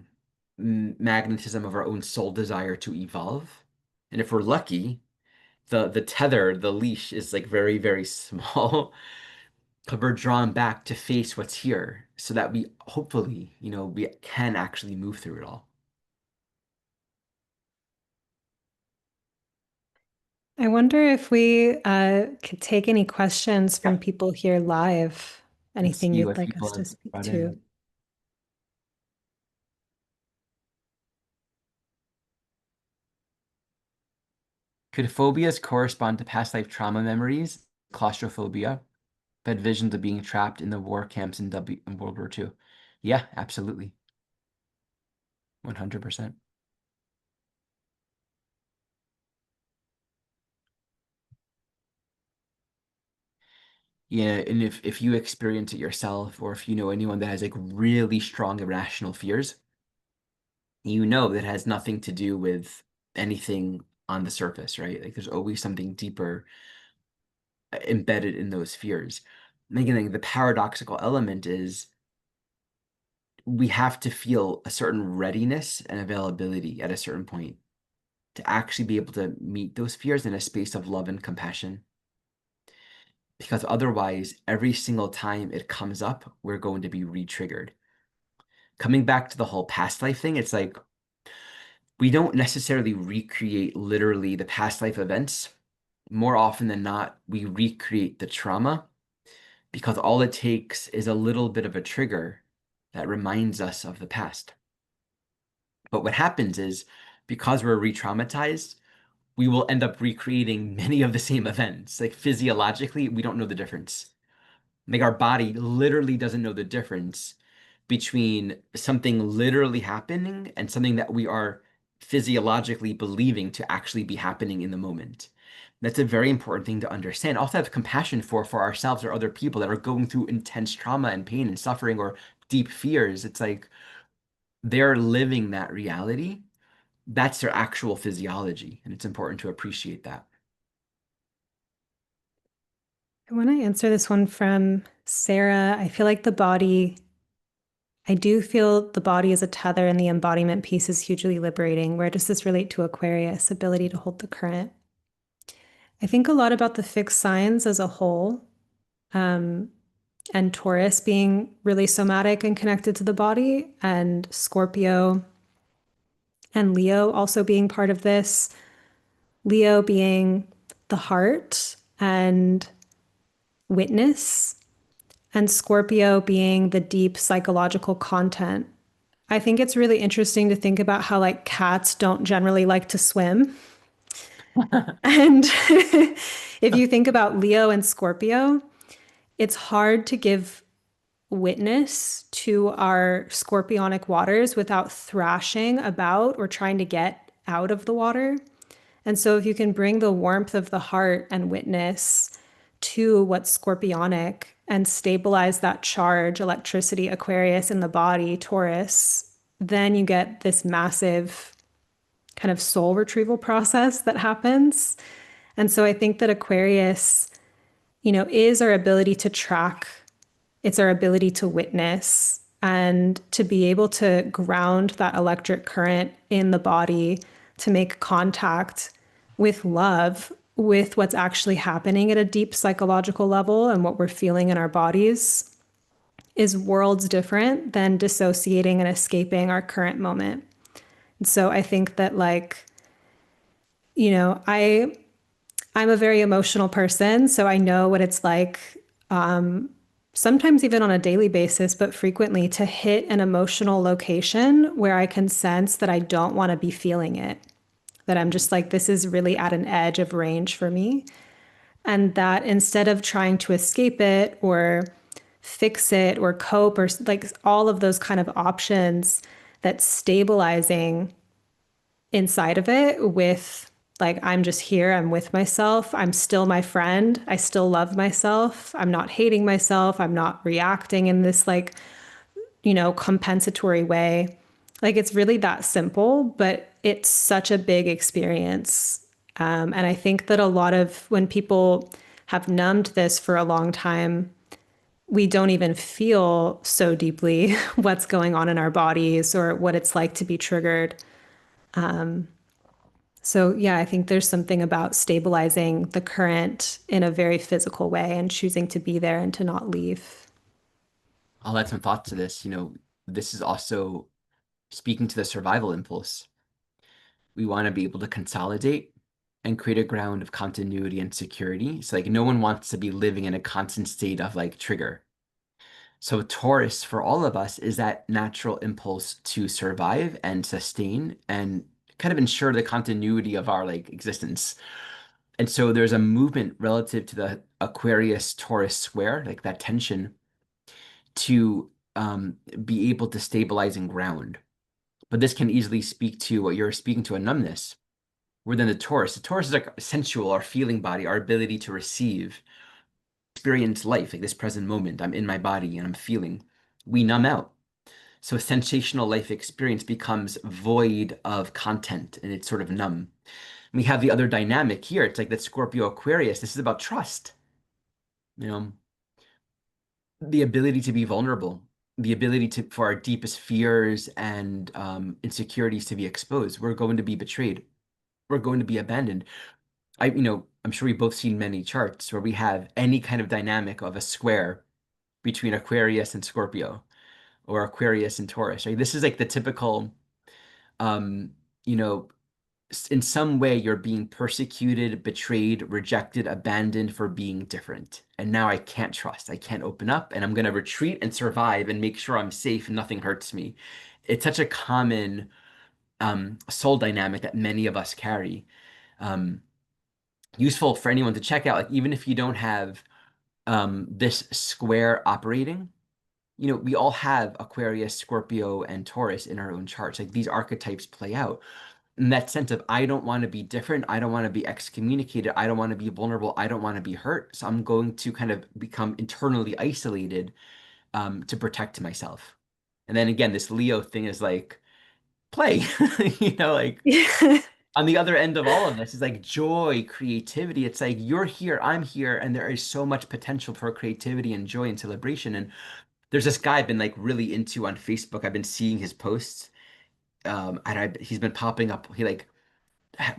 magnetism of our own soul desire to evolve. And if we're lucky, the tether, the leash is like very, very small. But we're drawn back to face what's here so that we hopefully, we can actually move through it all. I wonder if we could take any questions Yeah. from people here live. Let's Anything see you'd what like us people to have speak brought to? in. Could phobias correspond to past life trauma memories, claustrophobia, but visions of being trapped in the war camps in World War II? Yeah, absolutely. 100%. Yeah, and if you experience it yourself, or if you know anyone that has like really strong irrational fears, you know that has nothing to do with anything on the surface, right? Like there's always something deeper embedded in those fears. And again, like, the paradoxical element is we have to feel a certain readiness and availability at a certain point to actually be able to meet those fears in a space of love and compassion. Because otherwise, every single time it comes up, we're going to be re-triggered. Coming back to the whole past life thing, it's like we don't necessarily recreate literally the past life events. More often than not, we recreate the trauma because all it takes is a little bit of a trigger that reminds us of the past. But what happens is because we're re-traumatized, we will end up recreating many of the same events. Like physiologically, we don't know the difference. Like our body literally doesn't know the difference between something literally happening and something that we are physiologically believing to actually be happening in the moment. That's a very important thing to understand. Also have compassion for ourselves or other people that are going through intense trauma and pain and suffering or deep fears. It's like they're living that reality. That's their actual physiology, and it's important to appreciate that. I want to answer this one from Sarah. I do feel the body is a tether and the embodiment piece is hugely liberating. Where does this relate to Aquarius, ability to hold the current? I think a lot about the fixed signs as a whole, um, and Taurus being really somatic and connected to the body, and Scorpio and Leo also being part of this. Leo being the heart and witness, and Scorpio being the deep psychological content. I think it's really interesting to think about how like cats don't generally like to swim. And if you think about Leo and Scorpio, it's hard to give witness to our scorpionic waters without thrashing about or trying to get out of the water. And so, if you can bring the warmth of the heart and witness to what's scorpionic and stabilize that charge, electricity, Aquarius in the body, Taurus, then you get this massive kind of soul retrieval process that happens. And so, I think that Aquarius, is our ability to track, it's our ability to witness and to be able to ground that electric current in the body, to make contact with love, with what's actually happening at a deep psychological level and what we're feeling in our bodies is worlds different than dissociating and escaping our current moment. And so I think that like, you know, I I'm a very emotional person, so I know what it's like, sometimes even on a daily basis, but frequently to hit an emotional location where I can sense that I don't want to be feeling it, that I'm just like, this is really at an edge of range for me. And that instead of trying to escape it or fix it or cope or like all of those kind of options, that stabilizing inside of it with like, I'm just here, I'm with myself, I'm still my friend, I still love myself, I'm not hating myself, I'm not reacting in this like, compensatory way. Like, it's really that simple, but it's such a big experience. And I think that a lot of when people have numbed this for a long time, we don't even feel so deeply what's going on in our bodies or what it's like to be triggered. So, yeah, I think there's something about stabilizing the current in a very physical way and choosing to be there and to not leave. I'll add some thoughts to this. This is also speaking to the survival impulse. We want to be able to consolidate and create a ground of continuity and security. So like no one wants to be living in a constant state of like trigger. So Taurus for all of us is that natural impulse to survive and sustain and kind of ensure the continuity of our like existence. And so there's a movement relative to the Aquarius Taurus square, like that tension, to be able to stabilize and ground. But this can easily speak to what you're speaking to, a numbness. Where then the Taurus is like sensual, our feeling body, our ability to receive, experience life, like this present moment. I'm in my body and I'm feeling. We numb out. So sensational life experience becomes void of content and it's sort of numb. We have the other dynamic here. It's like that Scorpio Aquarius. This is about trust, you know, the ability to be vulnerable, the ability to for our deepest fears and insecurities to be exposed. We're going to be betrayed. We're going to be abandoned. I'm sure we've both seen many charts where we have any kind of dynamic of a square between Aquarius and Scorpio or Aquarius and Taurus, right? This is like the typical, um, you know, in some way you're being persecuted, betrayed, rejected, abandoned for being different. And now I can't trust. I can't open up and I'm going to retreat and survive and make sure I'm safe and nothing hurts me. It's such a common soul dynamic that many of us carry. Um, Useful for anyone to check out, like even if you don't have this square operating, we all have Aquarius, Scorpio, and Taurus in our own charts. Like these archetypes play out in that sense of I don't want to be different. I don't want to be excommunicated. I don't want to be vulnerable. I don't want to be hurt. So I'm going to kind of become internally isolated to protect myself. And then again, this Leo thing is like play, like on the other end of all of this is like joy, creativity. It's like you're here, I'm here, and there is so much potential for creativity and joy and celebration. And there's this guy I've been like really into on Facebook. I've been seeing his posts, he's been popping up. He like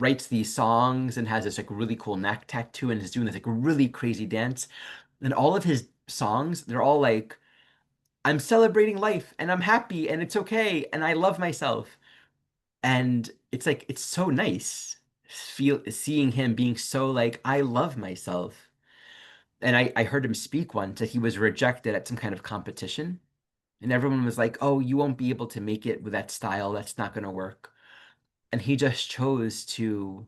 writes these songs and has this like really cool neck tattoo and is doing this like really crazy dance. And all of his songs, they're all like, I'm celebrating life and I'm happy and it's okay and I love myself. And it's like it's so nice seeing him being so like, I love myself. And I heard him speak once that he was rejected at some kind of competition. And everyone was like, oh, you won't be able to make it with that style. That's not going to work. And he just chose to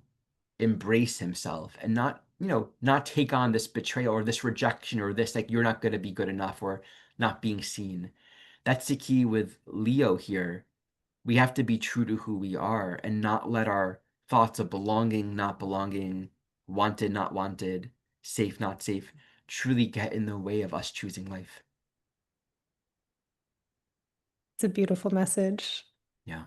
embrace himself and not take on this betrayal or this rejection or this, like, you're not going to be good enough or not being seen. That's the key with Leo here. We have to be true to who we are and not let our thoughts of belonging, not belonging, wanted, not wanted, safe, not safe, truly get in the way of us choosing life. It's a beautiful message. Yeah.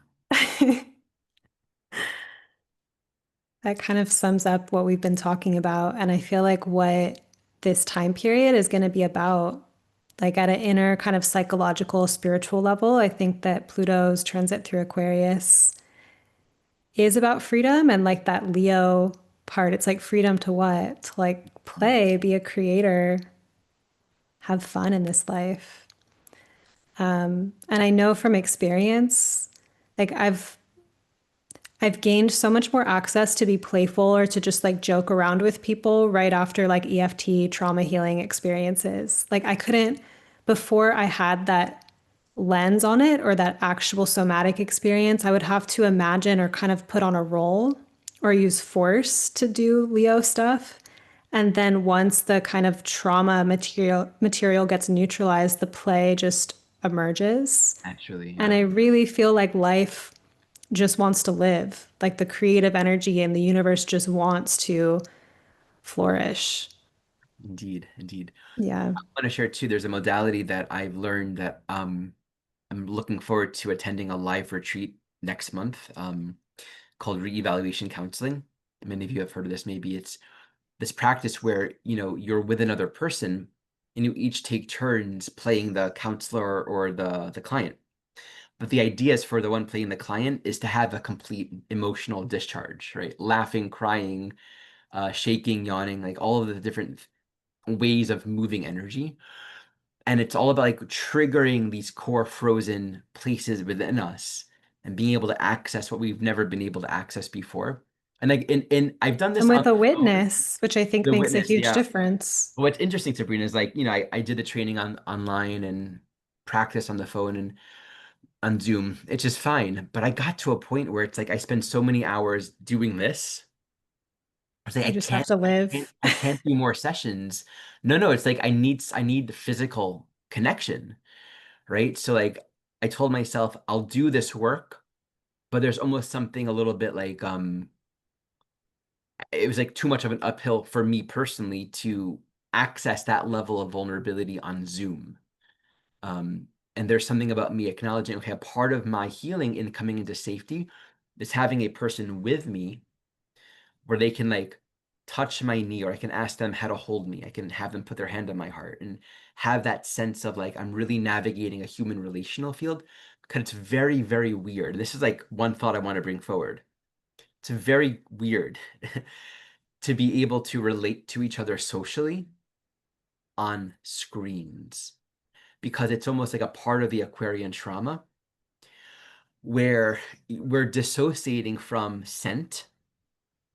That kind of sums up what we've been talking about. And I feel like what this time period is going to be about, like at an inner kind of psychological, spiritual level, I think that Pluto's transit through Aquarius is about freedom and like that Leo part. It's like freedom to what? To like play, be a creator, have fun in this life. And I know from experience, like I've gained so much more access to be playful or to just like joke around with people right after like EFT trauma healing experiences. Like I couldn't, before I had that lens on it or that actual somatic experience, I would have to imagine or kind of put on a role or use force to do Leo stuff. And then once the kind of trauma material gets neutralized, the play just emerges. Actually, And yeah. I really feel like life just wants to live. Like the creative energy in the universe just wants to flourish. Indeed, indeed. Yeah. I want to share too, there's a modality that I've learned that I'm looking forward to attending a live retreat next month called reevaluation counseling. Many of you have heard of this. Maybe it's this practice where you're with another person and you each take turns playing the counselor or the client. But the idea is for the one playing the client is to have a complete emotional discharge, right? Laughing, crying, shaking, yawning, like all of the different ways of moving energy. And it's all about like triggering these core frozen places within us and being able to access what we've never been able to access before. And like in I've done this And on with a the phone. witness, which I think The makes a witness, huge yeah. difference. What's interesting, Sabrina, is like, I did the training online and practice on the phone and on Zoom. It's just fine. But I got to a point where it's like I spend so many hours doing this. I was like, You just have to live. I can't do more sessions. No, no, it's like I need the physical connection, right? So like I told myself I'll do this work, but there's almost something a little bit like it was like too much of an uphill for me personally to access that level of vulnerability on Zoom. Um, and there's something about me acknowledging, okay, a part of my healing in coming into safety is having a person with me where they can like touch my knee, or I can ask them how to hold me. I can have them put their hand on my heart and have that sense of like I'm really navigating a human relational field, because it's very, very weird. This is like one thought I want to bring forward. It's very weird to be able to relate to each other socially on screens, because it's almost like a part of the Aquarian trauma where we're dissociating from scent,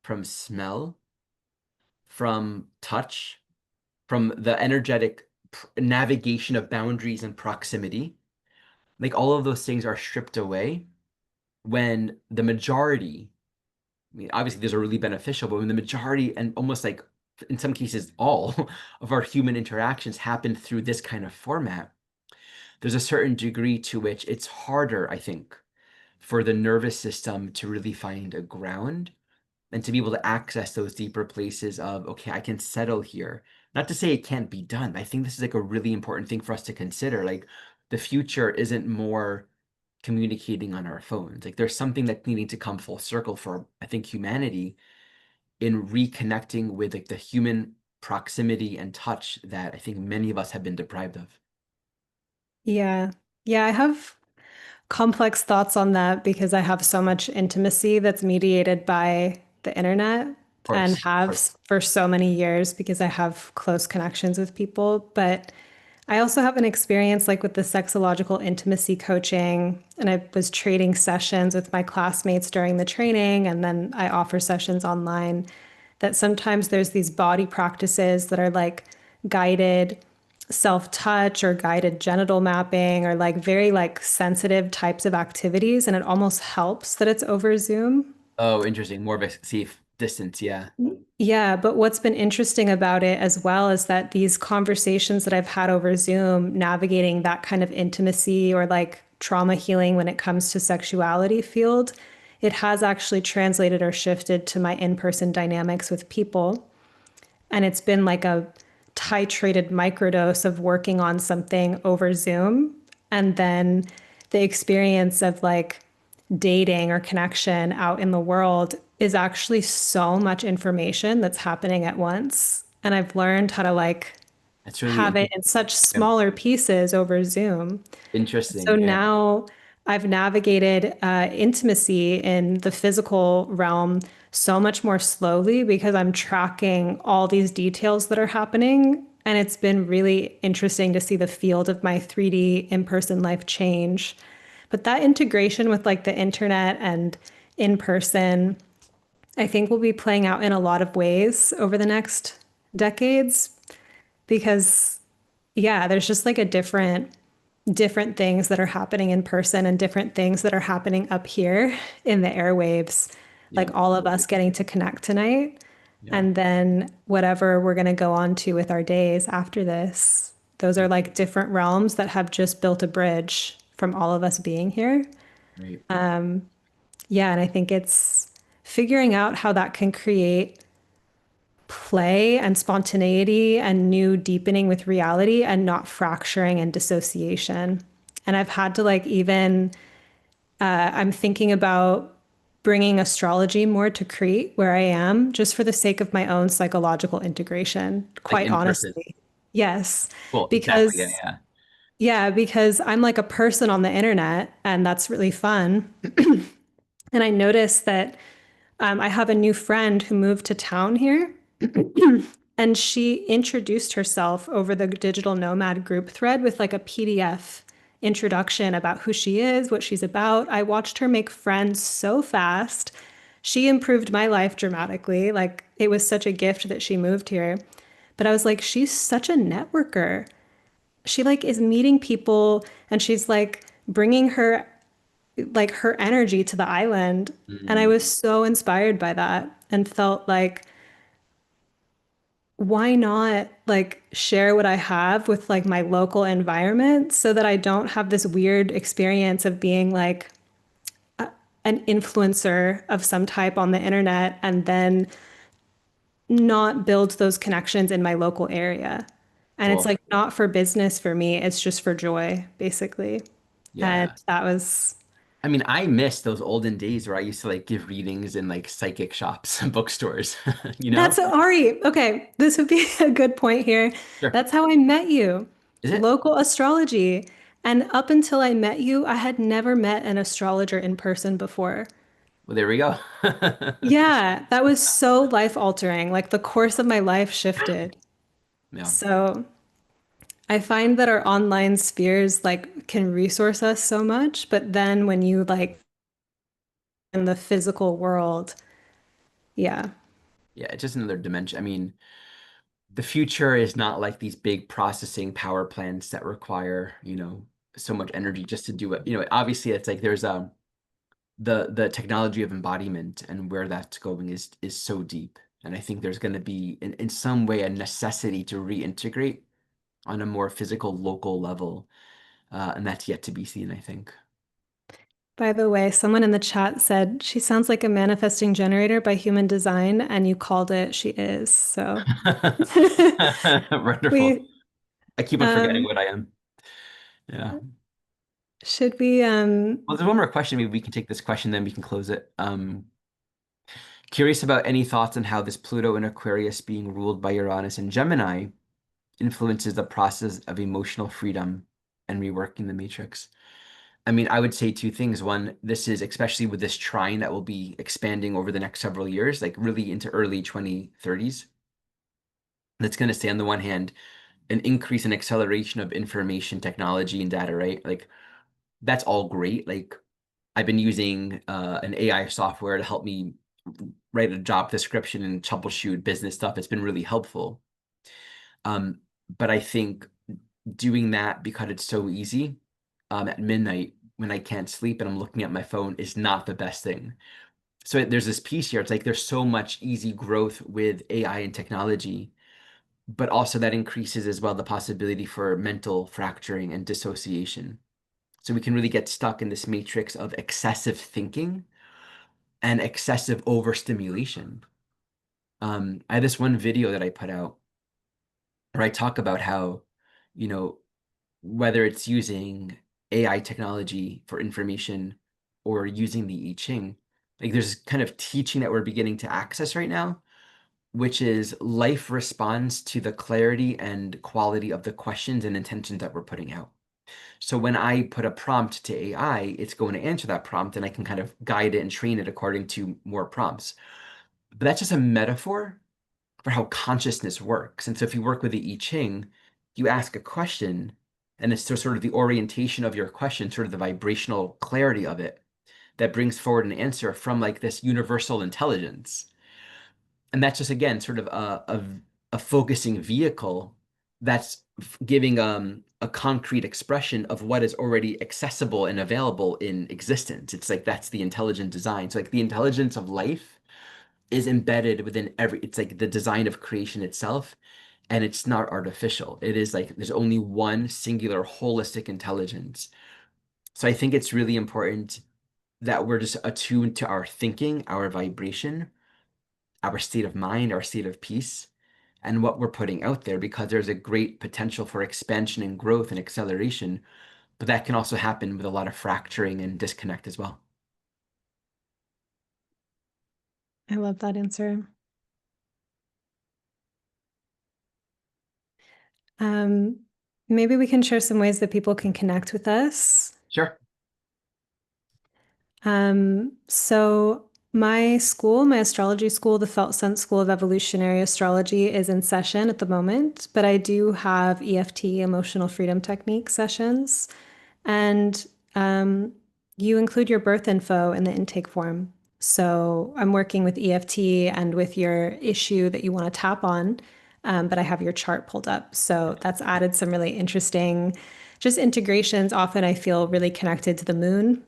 from smell, from touch, from the energetic navigation of boundaries and proximity. Like all of those things are stripped away when the majority, I mean, obviously these are really beneficial, but when the majority and almost like in some cases all of our human interactions happen through this kind of format, there's a certain degree to which it's harder, I think, for the nervous system to really find a ground and to be able to access those deeper places of, okay, I can settle here. Not to say it can't be done, but I think this is like a really important thing for us to consider. Like the future isn't more communicating on our phones. Like there's something that's needing to come full circle for, I think, humanity in reconnecting with like the human proximity and touch that I think many of us have been deprived of. Of Yeah. Yeah, I have complex thoughts on that because I have so much intimacy that's mediated by the internet and course, of have course. for so many years because I have close connections with people. But I also have an experience like with the sexological intimacy coaching, and I was trading sessions with my classmates during the training, and then I offer sessions online. That sometimes there's these body practices that are like guided self-touch or guided genital mapping or like very like sensitive types of activities, and it almost helps that it's over Zoom. Oh, interesting. More of a safe distance. Yeah, Yeah, but what's been interesting about it as well is that these conversations that I've had over Zoom, navigating that kind of intimacy or like trauma healing when it comes to sexuality field, it has actually translated or shifted to my in-person dynamics with people. And it's been like a titrated microdose of working on something over Zoom. And then the experience of like dating or connection out in the world is actually so much information that's happening at once. And I've learned how to like that's really have it in such yeah. smaller pieces over Zoom. So Interesting. Yeah. now I've navigated intimacy in the physical realm so much more slowly because I'm tracking all these details that are happening. And it's been really interesting to see the field of my 3D in-person life change. But that integration with like the internet and in person, I think will be playing out in a lot of ways over the next decades because yeah, there's just like a different things that are happening in person and different things that are happening up here in the airwaves, Yeah. like all of us getting to connect tonight. Yeah. And then whatever we're going to go on to with our days after this, those are like different realms that have just built a bridge from all of us being here. Right. Yeah, and I think it's figuring out how that can create play and spontaneity and new deepening with reality and not fracturing and dissociation. And I've had to like even I'm thinking about bringing astrology more to Crete where I am, just for the sake of my own psychological integration, Like quite in person. honestly. Yes, Cool. Exactly. Yeah. because Yeah. yeah, because I'm like a person on the internet and that's really fun. And I noticed that I have a new friend who moved to town here, and she introduced herself over the digital nomad group thread with like a PDF introduction about who she is, what she's about. I watched her make friends so fast. she improved my life dramatically. Like it was such a gift that she moved here. But I was like, she's such a networker. She like is meeting people and she's like bringing her energy to the island. And I Mm, was so inspired by that and felt like why not like share what I have with like my local environment so that I don't have this weird experience of being like an influencer of some type on the internet and then not build those connections in my local area. And it's cool. like not for business for me, it's just for joy, basically. And Yeah. that was I mean, I miss those olden days where I used to like give readings in like psychic shops and bookstores, you know? that's Ari. Okay, this would be a good point here. Sure. That's how I met you. Is it? Local astrology. And up until I met you, I had never met an astrologer in person before. Well, there we go. Yeah, that was so life altering. Like the course of my life shifted. Yeah. So I find that our online spheres like can resource us so much, but then when you like in the physical world, yeah. Yeah, it's just another dimension. I mean, the future is not like these big processing power plants that require, so much energy just to do it. Obviously it's like there's the technology of embodiment and where that's going is so deep. And I think there's going to be in some way a necessity to reintegrate on a more physical local level. And that's yet to be seen, I think. By the way, someone in the chat said she sounds like a manifesting generator by human design, and you called it she is. So Wonderful. we I keep on forgetting um what I am. Yeah. should we Well, there's one more question. Maybe we can take this question, then we can close it. Curious about any thoughts on how this Pluto in Aquarius being ruled by Uranus and Gemini influences the process of emotional freedom and reworking the matrix. I mean, I would say two things. One, this is especially with this trine that will be expanding over the next several years, like really into early 2030s. That's going to say, on the one hand, an increase in acceleration of information technology and data, right? Like, that's all great. Like, I've been using an AI software to help me write a job description and troubleshoot business stuff. It's been really helpful. Um, but I think doing that because it's so easy at midnight when I can't sleep and I'm looking at my phone is not the best thing. So there's this piece here. It's like there's so much easy growth with AI and technology, but also that increases as well the possibility for mental fracturing and dissociation. So we can really get stuck in this matrix of excessive thinking and excessive overstimulation. I had this one video that I put out where I talk about how, you know, whether it's using AI technology for information or using the I Ching, like there's kind of teaching that we're beginning to access right now, which is life responds to the clarity and quality of the questions and intentions that we're putting out. So when I put a prompt to AI, it's going to answer that prompt and I can kind of guide it and train it according to more prompts. But that's just a metaphor for how consciousness works. And so if you work with the I Ching, you ask a question, and it's sort of the orientation of your question, sort of the vibrational clarity of it, that brings forward an answer from like this universal intelligence. And that's just again sort of a focusing vehicle that's giving a concrete expression of what is already accessible and available in existence. It's like that's the intelligent design. So like the intelligence of life is embedded within it's like the design of creation itself, and it's not artificial. It is like there's only one singular holistic intelligence. So I think it's really important that we're just attuned to our thinking, our vibration, our state of mind, our state of peace, and what we're putting out there, because there's a great potential for expansion and growth and acceleration, but that can also happen with a lot of fracturing and disconnect as well. I love that answer. Um, maybe we can share some ways that people can connect with us. Sure. So my school, my astrology school, the Felt Sense School of Evolutionary Astrology, is in session at the moment, but I do have EFT, emotional freedom technique sessions, and you include your birth info in the intake form. So I'm working with EFT and with your issue that you want to tap on, but I have your chart pulled up. So that's added some really interesting just integrations. Often I feel really connected to the moon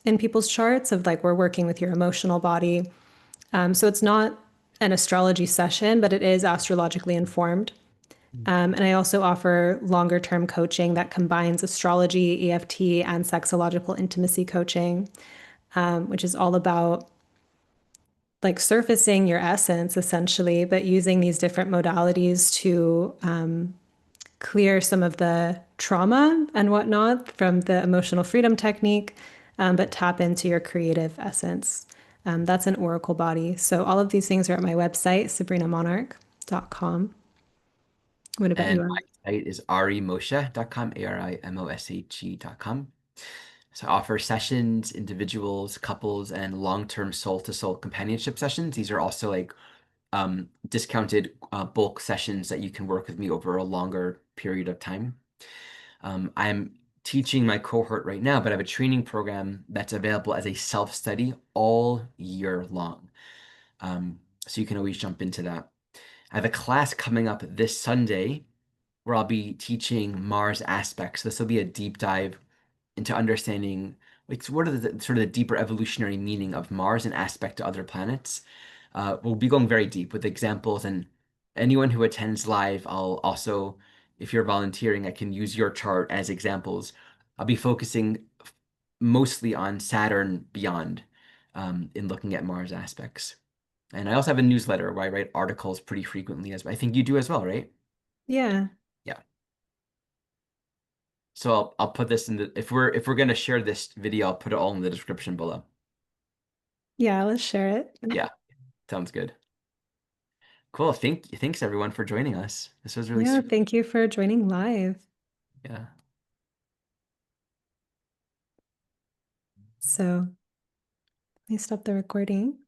in people's charts of like we're working with your emotional body. So it's not an astrology session, but it is astrologically informed. And I also offer longer term coaching that combines astrology, EFT, and sexological intimacy coaching, which is all about like surfacing your essence essentially, but using these different modalities to clear some of the trauma and whatnot from the emotional freedom technique, but tap into your creative essence. That's an oracle body. So all of these things are at my website, sabrinamonarch.com. What about And yours? my site is arimoshe.com, arimoshe.com. So I offer sessions, individuals, couples, and long-term soul-to-soul companionship sessions. These are also like discounted bulk sessions that you can work with me over a longer period of time. I'm teaching my cohort right now, but I have a training program that's available as a self-study all year long. So you can always jump into that. I have a class coming up this Sunday where I'll be teaching Mars aspects. This will be a deep dive into understanding like what are the sort of the deeper evolutionary meaning of Mars and aspect to other planets. We'll be going very deep with examples, and anyone who attends live, I'll also, if you're volunteering, I can use your chart as examples. I'll be focusing mostly on Saturn beyond in looking at Mars aspects. And I also have a newsletter where I write articles pretty frequently as I think you do as well, right? Yeah. Yeah. So I'll put this in the if we're gonna share this video, I'll put it all in the description below. Yeah, let's share it. Yeah, sounds good. Cool. Thanks everyone for joining us. This was really Yeah, sweet. thank you for joining live. Yeah. So let me stop the recording.